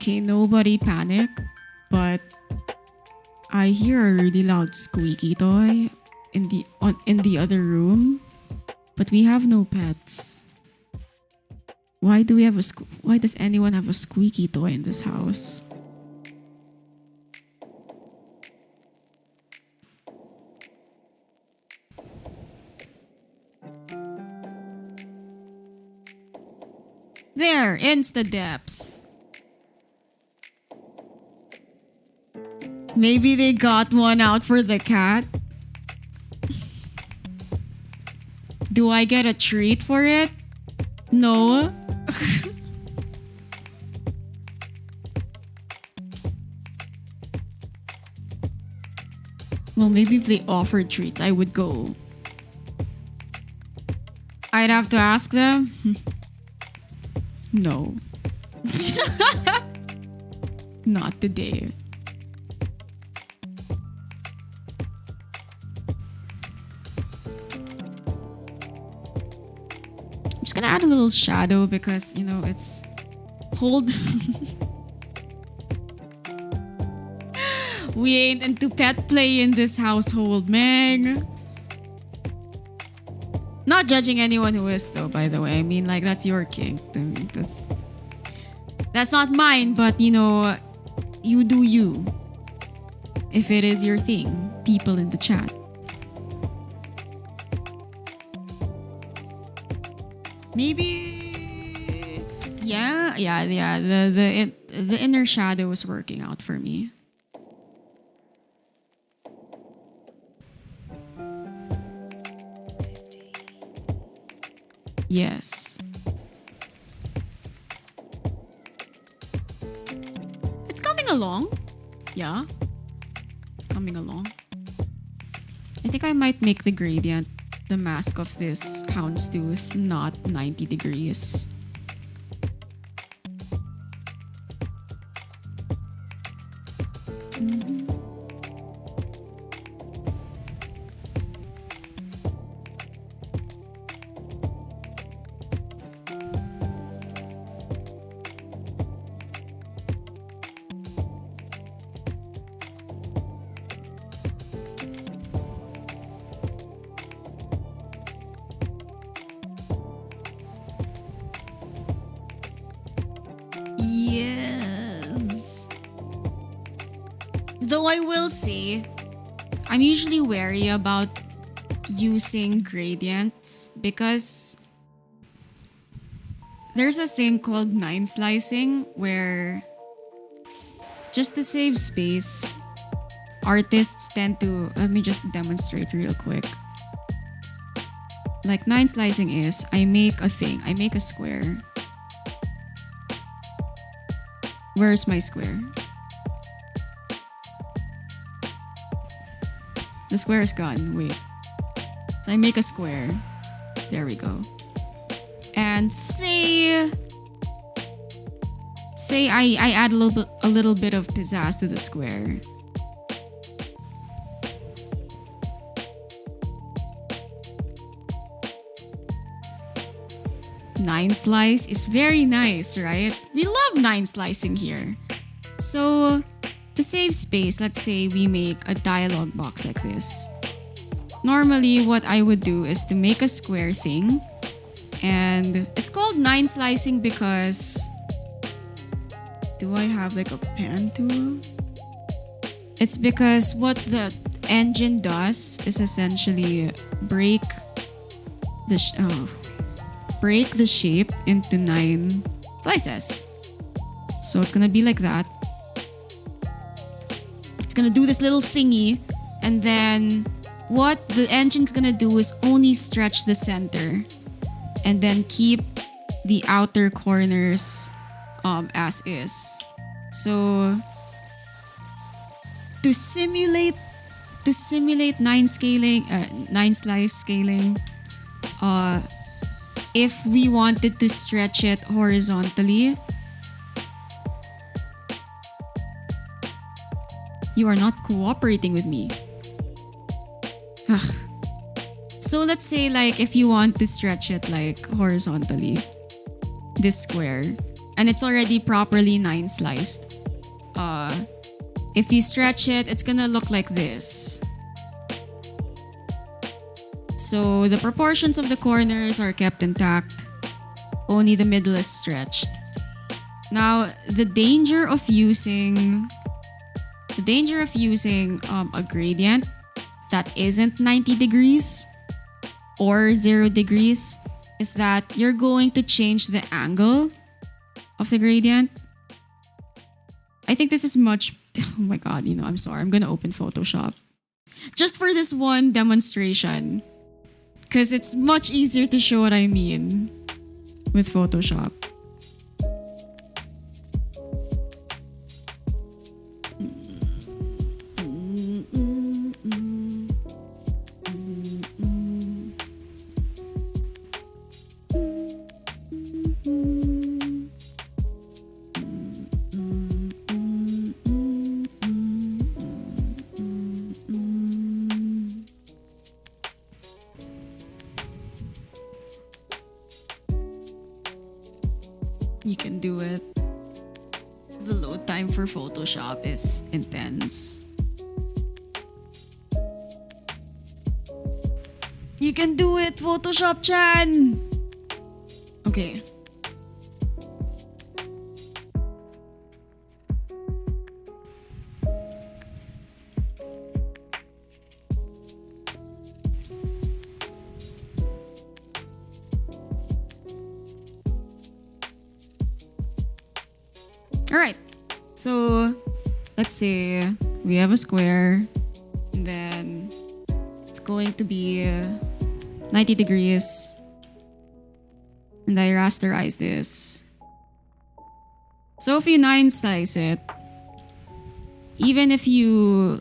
Okay, nobody panic, but I hear a really loud squeaky toy in the other room, but we have no pets. Why does anyone have a squeaky toy in this house? There, insta depth. Maybe they got one out for the cat. Do I get a treat for it? No. Well, maybe if they offered treats, I would go. I'd have to ask them. No. Not today. I'm just gonna add a little shadow because, you know, it's hold. We ain't into pet play in this household, Meg. Not judging anyone who is, though, by the way. I mean, like, that's your kink. I mean, that's not mine, but, you know, you do you. If it is your thing, people in the chat. Maybe, yeah. The inner shadow is working out for me. Yes. It's coming along. Yeah. It's coming along. I think I might make the gradient the mask of this houndstooth not 90 degrees. Yes. Though I will say, I'm usually wary about using gradients because there's a thing called 9 slicing where, just to save space, artists tend to, let me just demonstrate real quick. Like 9 slicing is, I make a thing, I make a square. Where's my square? The square is gone, wait. So I make a square. There we go. And say I add a little bit of pizzazz to the square. Nine slice is very nice, right? We love 9 slicing here. So to save space, let's say we make a dialogue box like this. Normally, what I would do is to make a square thing. And it's called 9 slicing because... Do I have like a pen tool? It's because what the engine does is essentially break the shape into 9 slices. So it's gonna be like that. It's gonna do this little thingy, and then what the engine's gonna do is only stretch the center and then keep the outer corners as is. So to simulate 9 slice scaling, if we wanted to stretch it horizontally, you are not cooperating with me. Ugh. So let's say like if you want to stretch it like horizontally, this square, and it's already properly 9 sliced. If you stretch it, it's gonna look like this. So the proportions of the corners are kept intact. Only the middle is stretched. Now, the danger of using a gradient that isn't 90 degrees or 0 degrees is that you're going to change the angle of the gradient. I think this is much... Oh my god, I'm sorry. I'm gonna open Photoshop. Just for this one demonstration. Because it's much easier to show what I mean with Photoshop. You can do it. time for Photoshop is intense. You can do it, Photoshop Chan! Okay. Alright, so let's say we have a square, and then it's going to be 90 degrees, and I rasterize this. So if you 9 slice it, even if you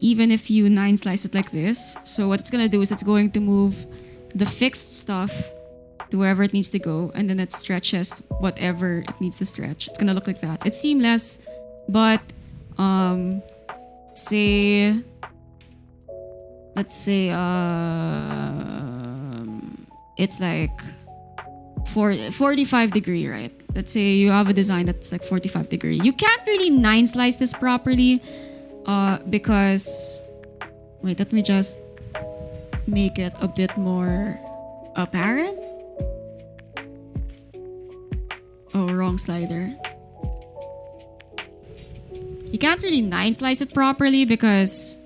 9 slice it like this, so what it's gonna do is it's going to move the fixed stuff to wherever it needs to go, and then it stretches whatever it needs to stretch. It's gonna look like that. It's seamless, but say, let's say it's like 45 degree, right? Let's say you have a design that's like 45 degree. You can't really 9 slice this properly because, wait, let me just make it a bit more apparent. Oh, wrong slider. You can't really 9 slice it properly because,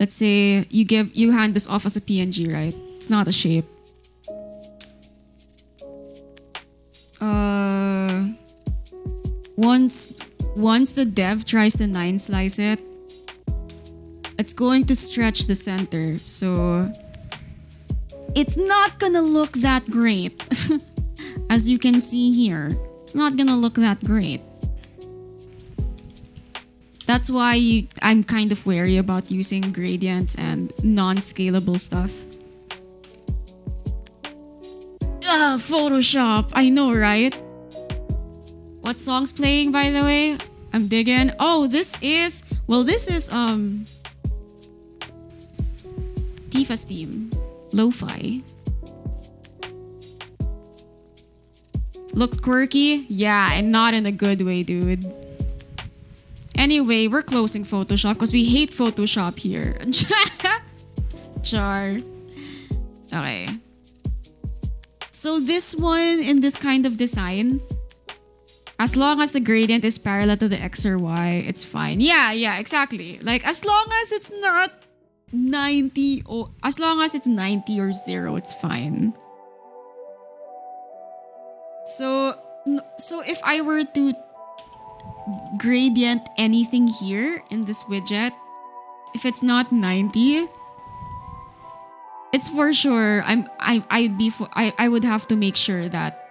let's say you hand this off as a PNG, right? It's not a shape. Once the dev tries to 9 slice it, it's going to stretch the center, so it's not gonna look that great. As you can see here, it's not gonna look that great. That's why I'm kind of wary about using gradients and non-scalable stuff. Photoshop, I know, right? What song's playing, by the way? I'm digging. Oh, this is Tifa's theme, Lo-fi. Looks quirky? Yeah, and not in a good way, dude. Anyway, we're closing Photoshop because we hate Photoshop here. Char. Okay. So this one, in this kind of design, as long as the gradient is parallel to the X or Y, it's fine. Yeah, exactly. Like, as long as it's not 90 or as long as it's 90 or 0, it's fine. So if I were to gradient anything here in this widget, if it's not 90, it's for sure I would have to make sure that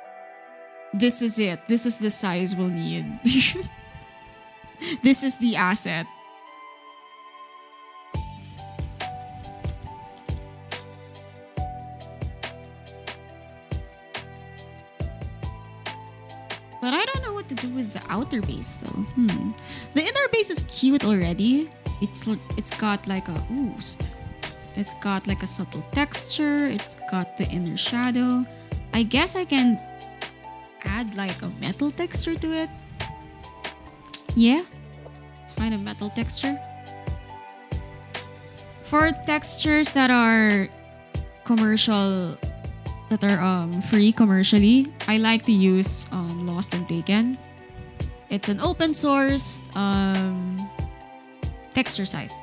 this is it. This is the size we'll need. This is the asset. But I don't know what to do with the outer base though. The inner base is cute already. It's got like a oost. It's got like a subtle texture. It's got the inner shadow. I guess I can add like a metal texture to it. Yeah, let's find a metal texture. For textures that are commercial, that are free commercially, I like to use Lost and Taken. It's an open source texture site.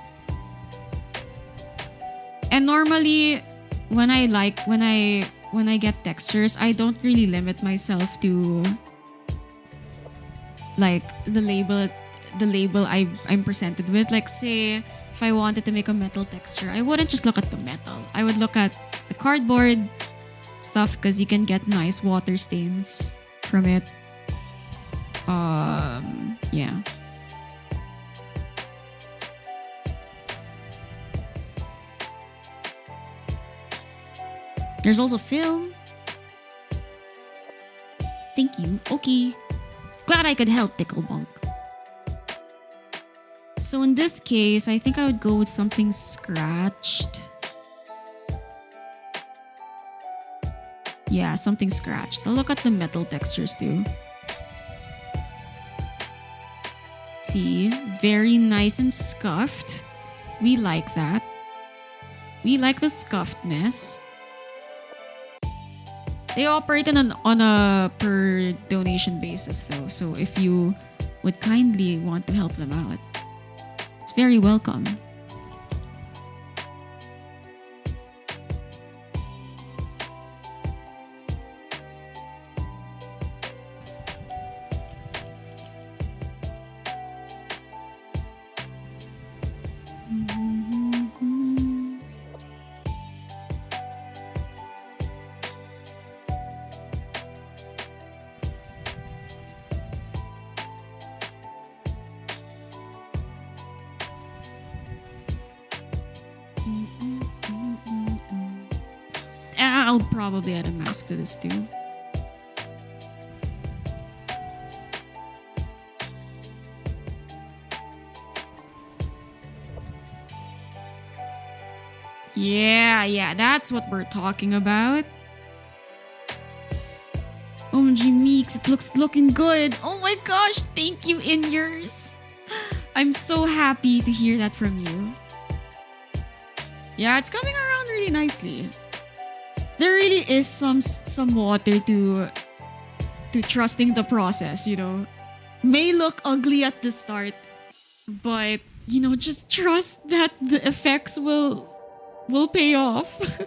And normally when I get textures, I don't really limit myself to like the label I'm presented with. Like, say if I wanted to make a metal texture, I wouldn't just look at the metal. I would look at the cardboard stuff because you can get nice water stains from it. Yeah. There's also film. Thank you. Okay. Glad I could help, Ticklebunk. So in this case, I think I would go with something scratched. Yeah, something scratched. I'll look at the metal textures too. See, very nice and scuffed. We like that. We like the scuffedness. They operate on a per donation basis though, so if you would kindly want to help them out, it's very welcome. I'll probably add a mask to this too. Yeah, that's what we're talking about. OMG Meeks, it looking good. Oh my gosh, thank you, in yours. I'm so happy to hear that from you. Yeah, it's coming around really nicely. There really is some water to trusting the process, you know. May look ugly at the start, but you know, just trust that the effects will pay off.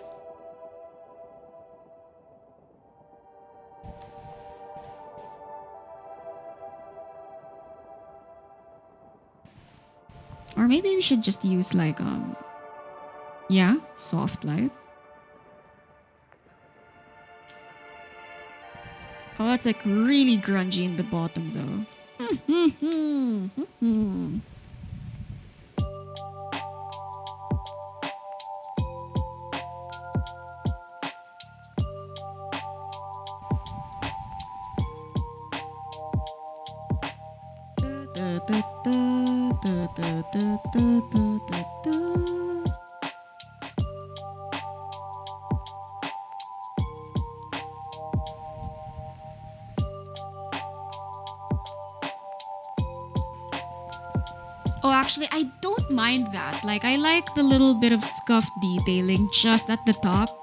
Or maybe we should just use like yeah, soft light. Oh, it's like really grungy in the bottom though. Oh, actually, I don't mind that. Like, I like the little bit of scuffed detailing just at the top.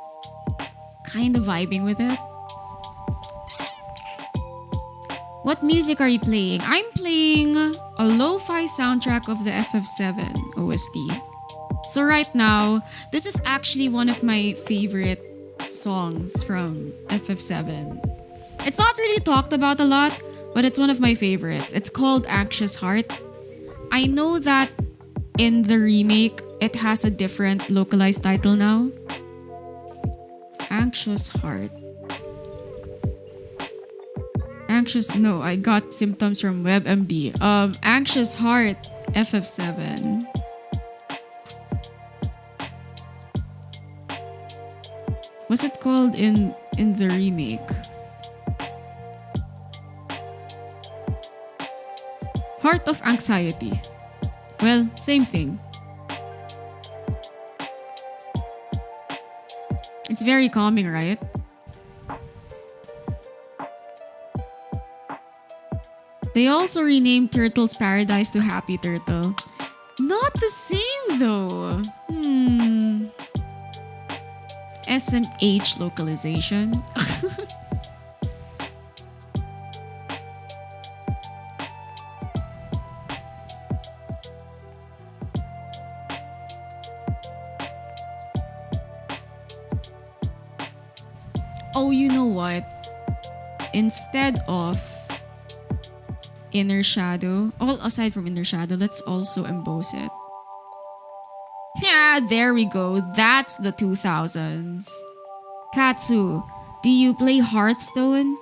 Kind of vibing with it. What music are you playing? I'm playing a lo-fi soundtrack of the FF7 OST. So right now, this is actually one of my favorite songs from FF7. It's not really talked about a lot, but it's one of my favorites. It's called Anxious Heart. I know that in the remake, it has a different localized title now. Anxious Heart. No, I got symptoms from WebMD. Anxious Heart, FF7. What's it called in the remake? Heart of Anxiety. Well, same thing. It's very calming, right? They also renamed Turtle's Paradise to Happy Turtle. Not the same though. SMH localization. Oh, you know what? Instead of Inner Shadow, well, aside from Inner Shadow, let's also emboss it. Yeah, there we go. That's the 2000s. Katsu, do you play Hearthstone?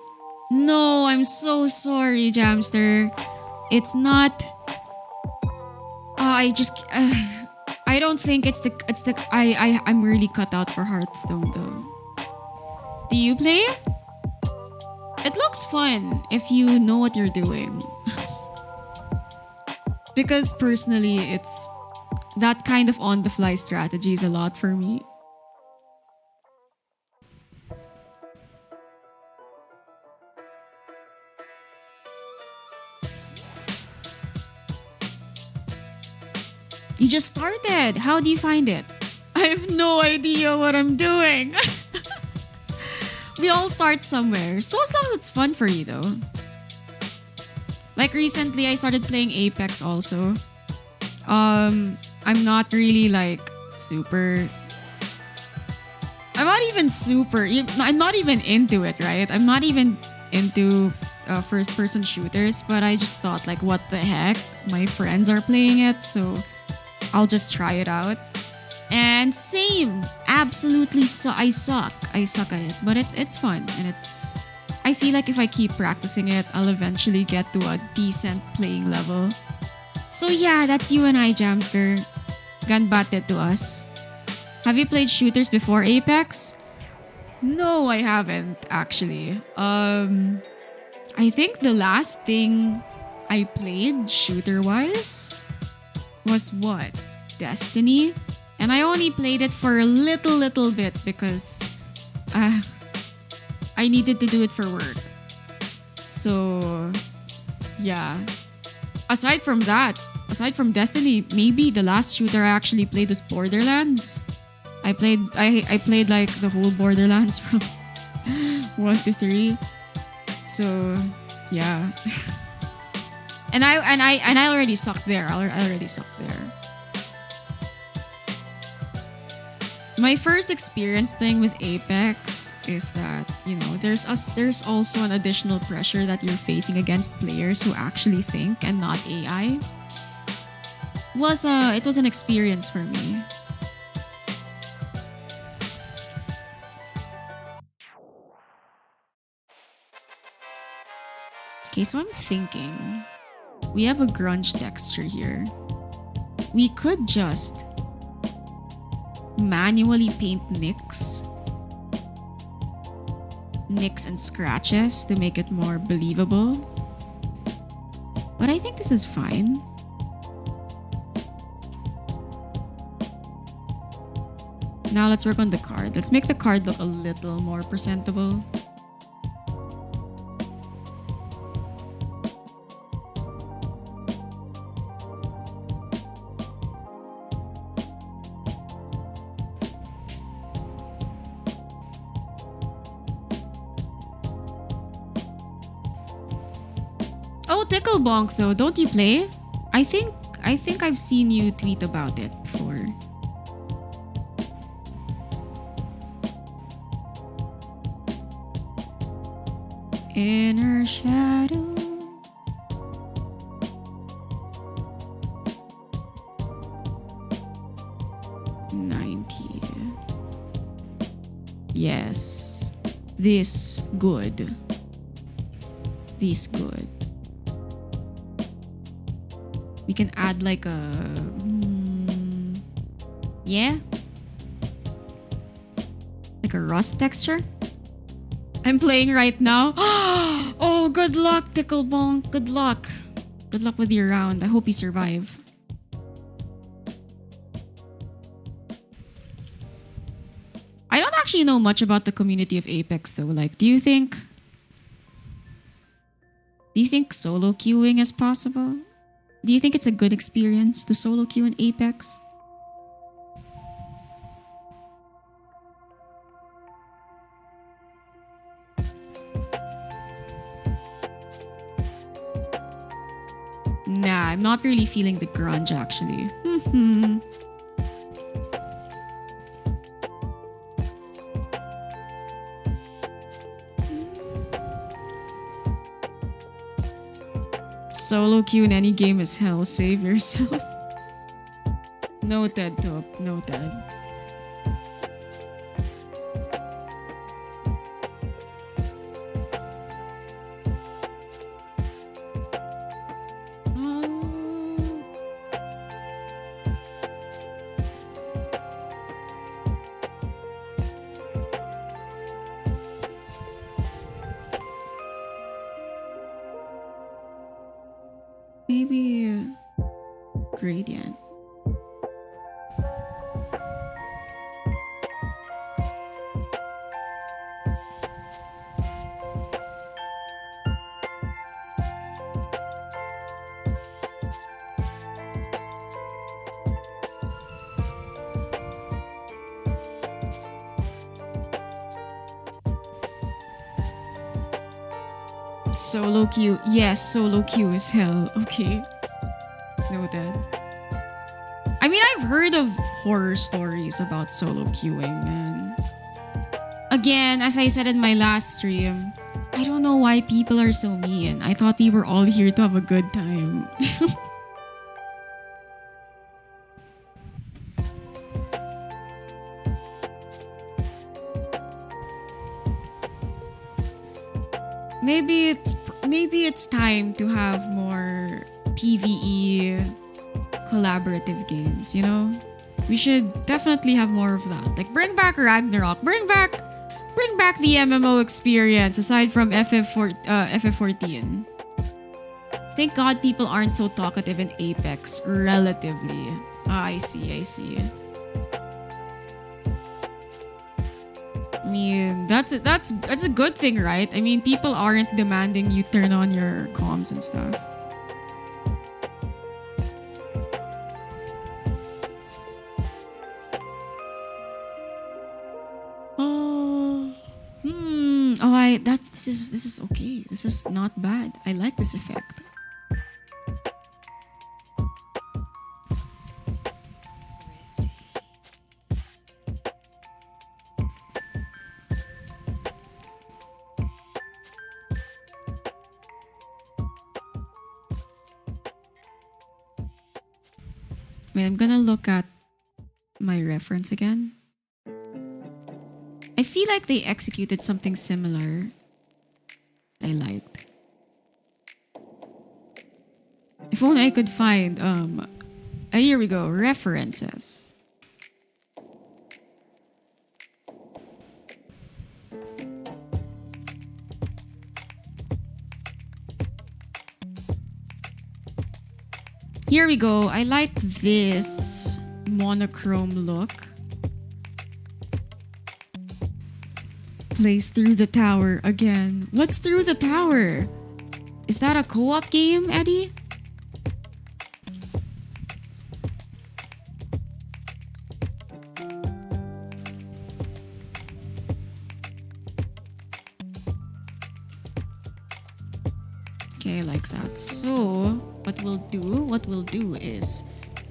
No, I'm so sorry, Jamster. It's not. I don't think it's the. I'm really cut out for Hearthstone though. Do you play? It looks fun if you know what you're doing. Because personally, it's that kind of on the fly strategy is a lot for me. You just started. How do you find it? I have no idea what I'm doing. We all start somewhere. So as long as it's fun for you though. Like recently I started playing Apex also. I'm not really like super I'm not even into it, right? I'm not even into first person shooters, but I just thought like what the heck? My friends are playing it, so I'll just try it out. And same, absolutely I suck. I suck at it, but it's fun and I feel like if I keep practicing it, I'll eventually get to a decent playing level. So yeah, that's you and I, Jamster. Ganbate to us. Have you played shooters before Apex? No, I haven't actually. I think the last thing I played shooter-wise was what? Destiny? And I only played it for a little bit because I needed to do it for work. So, yeah. Aside from Destiny, maybe the last shooter I actually played was Borderlands. I played like the whole Borderlands from 1 to 3. So, yeah. and I already sucked there. I already sucked there. My first experience playing with Apex is that, there's also an additional pressure that you're facing against players who actually think and not AI. It was an experience for me. Okay, so I'm thinking we have a grunge texture here. We could just manually paint nicks and scratches to make it more believable. But I think this is fine. Now let's work on the card. Let's make the card look a little more presentable. Oh, Ticklebonk though, don't you play? I think I've seen you tweet about it before. Inner shadow. Yes. This good. We can add like a... yeah? Like a rust texture? I'm playing right now. Oh, good luck, Ticklebonk. Good luck. Good luck with your round. I hope you survive. I don't actually know much about the community of Apex though. Like, do you think solo queuing is possible? Do you think it's a good experience to solo queue in Apex? Nah, I'm not really feeling the grunge actually. Solo queue in any game is hell. Save yourself. Noted, Top. Noted. Maybe gradient. Solo queue. Yes, solo queue is hell. Okay. Noted. I mean, I've heard of horror stories about solo queuing, man. Again, as I said in my last stream, I don't know why people are so mean. I thought we were all here to have a good time. maybe it's time to have more PvE collaborative games, you know? We should definitely have more of that. Like bring back Ragnarok, bring back the MMO experience aside from FF14. Thank God people aren't so talkative in Apex relatively. I see. I mean, that's a good thing, right? I mean, people aren't demanding you turn on your comms and stuff. Oh, oh, this is okay. This is not bad. I like this effect. Wait, I'm gonna look at my reference again. I feel like they executed something similar I liked. If only I could find here we go, references. Here we go. I like this monochrome look. Plays through the tower again. What's through the tower? Is that a co-op game, Eddie? Okay, like that. So, what we'll do is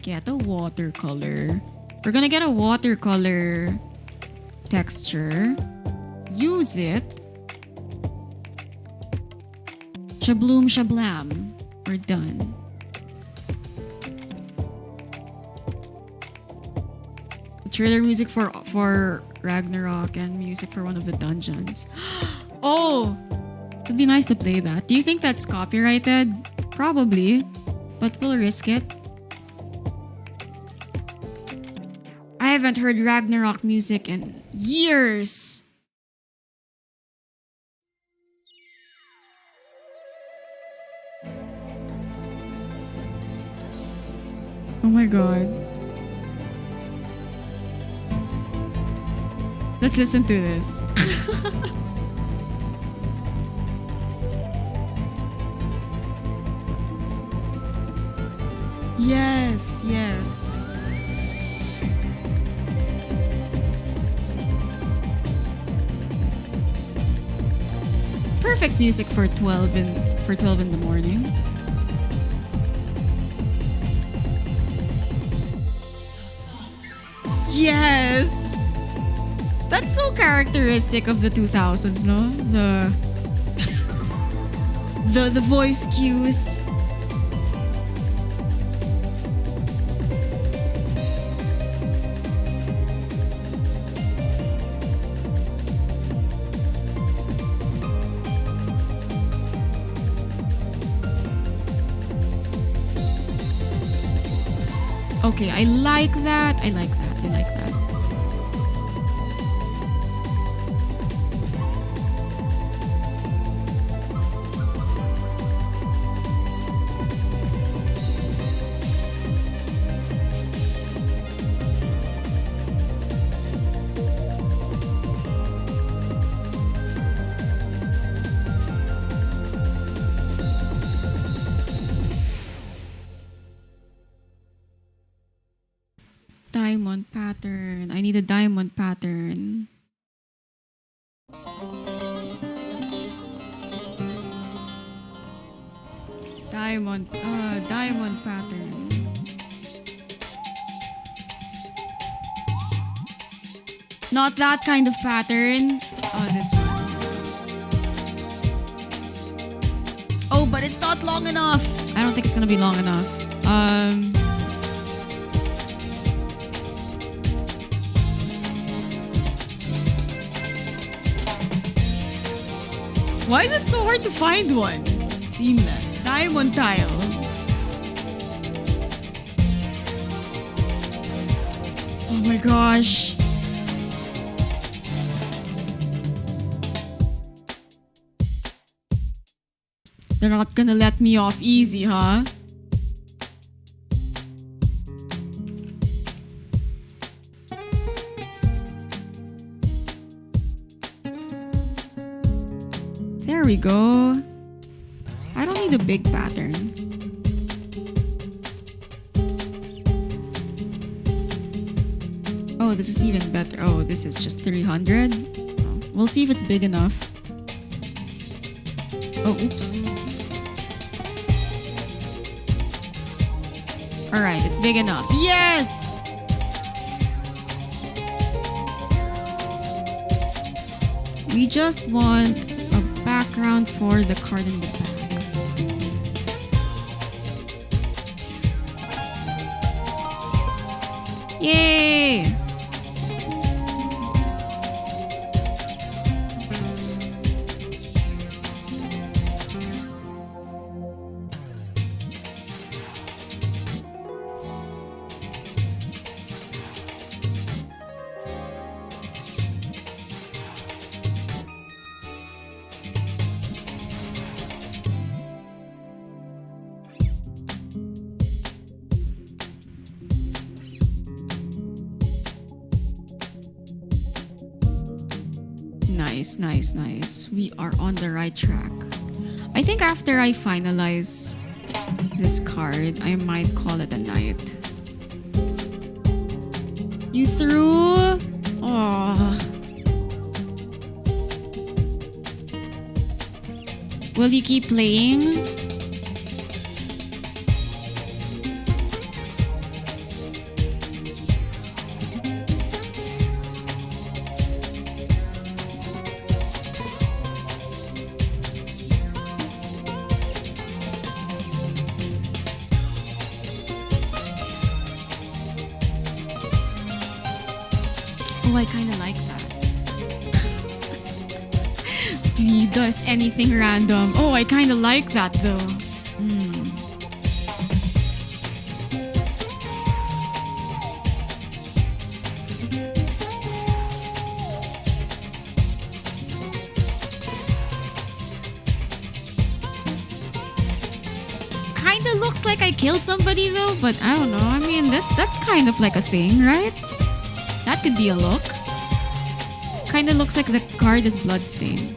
get a watercolor. We're gonna get a watercolor texture. Use it. Shabloom shablam. We're done. Trailer music for Ragnarok and music for one of the dungeons. Oh! It'd be nice to play that. Do you think that's copyrighted? Probably. But we'll risk it. I haven't heard Ragnarok music in years. Oh my god. Let's listen to this. Yes. Perfect music for 12 in the morning. Yes. That's so characteristic of the 2000s, no? The voice cues. Okay, I like that. Diamond pattern. I need a diamond pattern. Diamond pattern. Not that kind of pattern. Oh, this one. Oh, but it's not long enough. I don't think it's gonna be long enough. Why is it so hard to find one? Seamless. Diamond tile. Oh my gosh. They're not gonna let me off easy, huh? There we go. I don't need a big pattern. Oh, this is even better. Oh, this is just 300. Oh, we'll see if it's big enough. Oh, oops. Alright, it's big enough. Yes! We just want a background for the card in the back. Yay! Nice. We are on the right track. I think after I finalize this card, I might call it a night. You threw? Aww. Will you keep playing? Oh, I kind of like that. He does anything random. Oh, I kind of like that though. Kind of looks like I killed somebody though, but I don't know. I mean, that's kind of like a thing, right? That could be a look. Kinda looks like the card is bloodstained.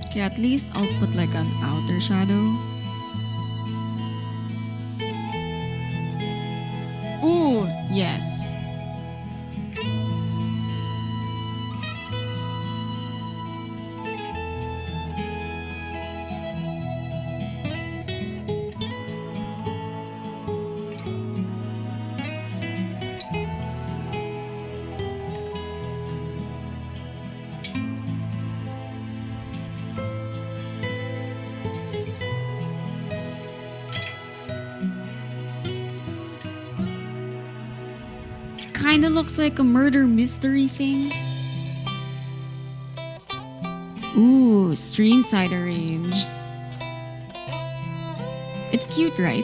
Okay, at least I'll put like an outer shadow. Ooh, yes. Kinda looks like a murder mystery thing. Ooh, stream side arranged. It's cute, right?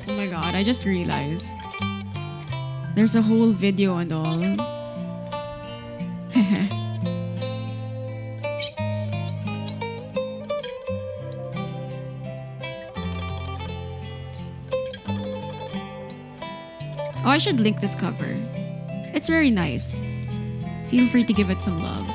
Oh my god, I just realized. There's a whole video and all. Oh, I should link this cover. It's very nice. Feel free to give it some love.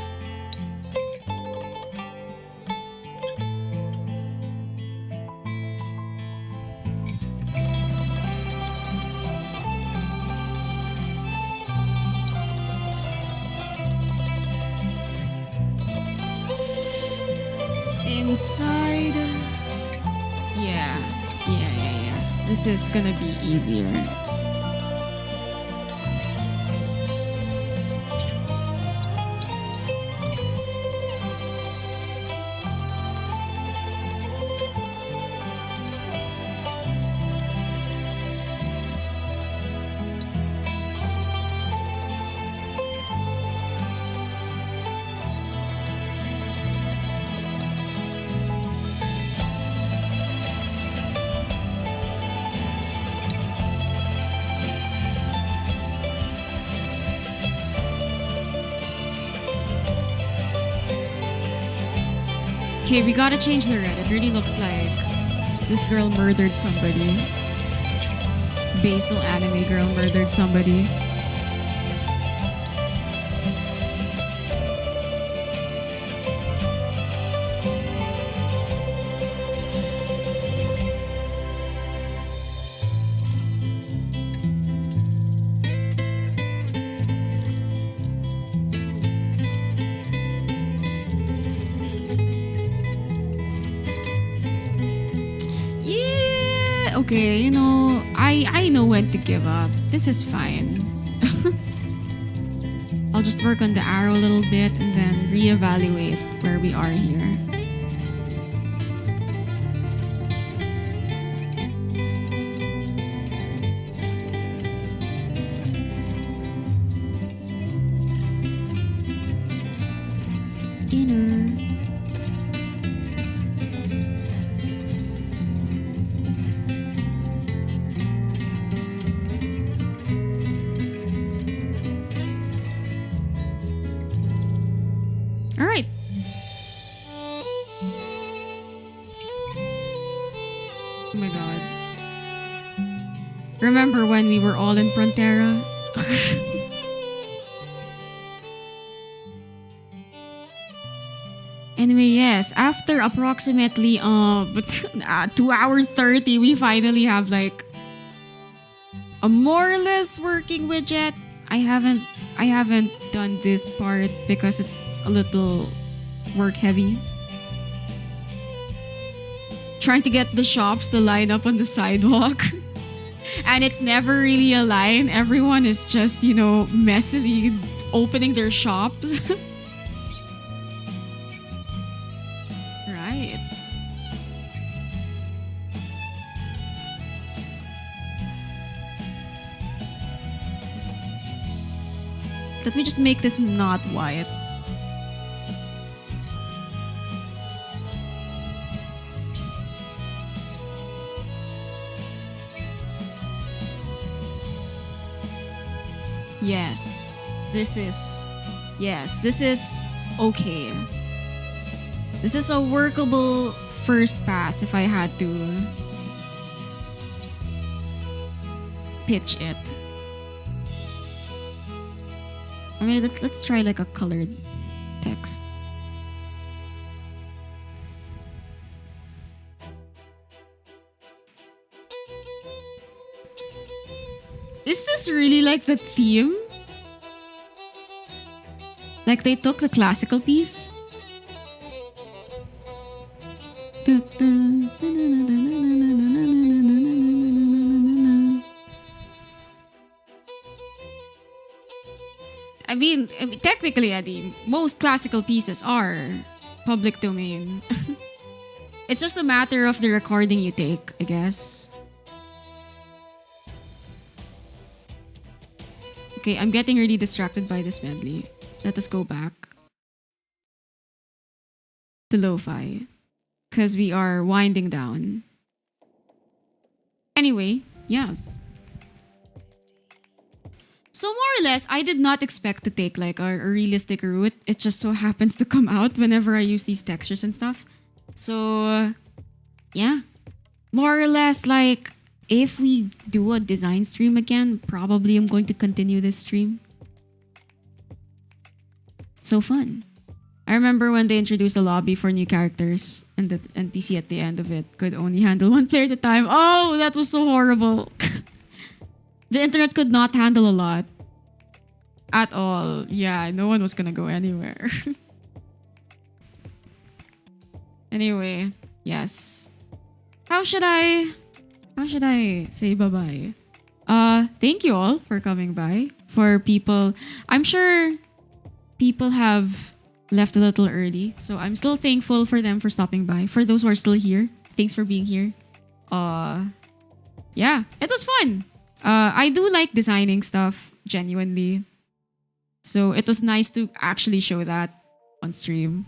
Inside. Yeah. This is gonna be easier. Okay, we gotta change the red. It really looks like this girl murdered somebody. Basil anime girl murdered somebody. Okay, you know, I know when to give up. This is fine. I'll just work on the arrow a little bit and then reevaluate where we are here. Inner. All right. Oh my god. Remember when we were all in Frontera? Anyway, yes, after approximately 2 hours 30, we finally have like a more or less working widget. I haven't done this part because it's a little work heavy. Trying to get the shops to line up on the sidewalk. And it's never really a line. Everyone is just, you know, messily opening their shops. Right. Let me just make this not white. Yes, this is okay. This is a workable first pass if I had to pitch it. I mean, let's try like a colored text. Is this really like the theme? Like they took the classical piece? I mean, technically, Eddie, most classical pieces are public domain. It's just a matter of the recording you take, I guess. Okay, I'm getting really distracted by this medley. Let us go back to lo-fi because we are winding down. Anyway, yes. So more or less, I did not expect to take like a realistic route. It just so happens to come out whenever I use these textures and stuff. So yeah, more or less like if we do a design stream again, probably I'm going to continue this stream. So fun. I remember when they introduced a lobby for new characters and the NPC at the end of it could only handle one player at a time. Oh, that was so horrible. The internet could not handle a lot. At all. Yeah, no one was gonna go anywhere. Anyway, yes. How should I say bye-bye? Thank you all for coming by. For people, I'm sure people have left a little early, so I'm still thankful for them for stopping by. For those who are still here, thanks for being here. Yeah, it was fun. I do like designing stuff genuinely. So it was nice to actually show that on stream.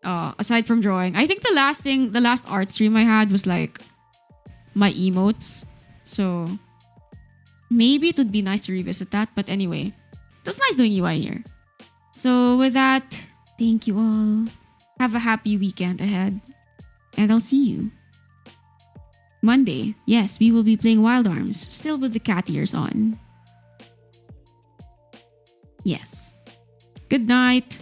Aside from drawing, I think the last art stream I had was like my emotes. So maybe it would be nice to revisit that. But anyway, it was nice doing UI here. So with that, thank you all. Have a happy weekend ahead. And I'll see you Monday. Yes, we will be playing Wild Arms, still with the cat ears on. Yes. Good night.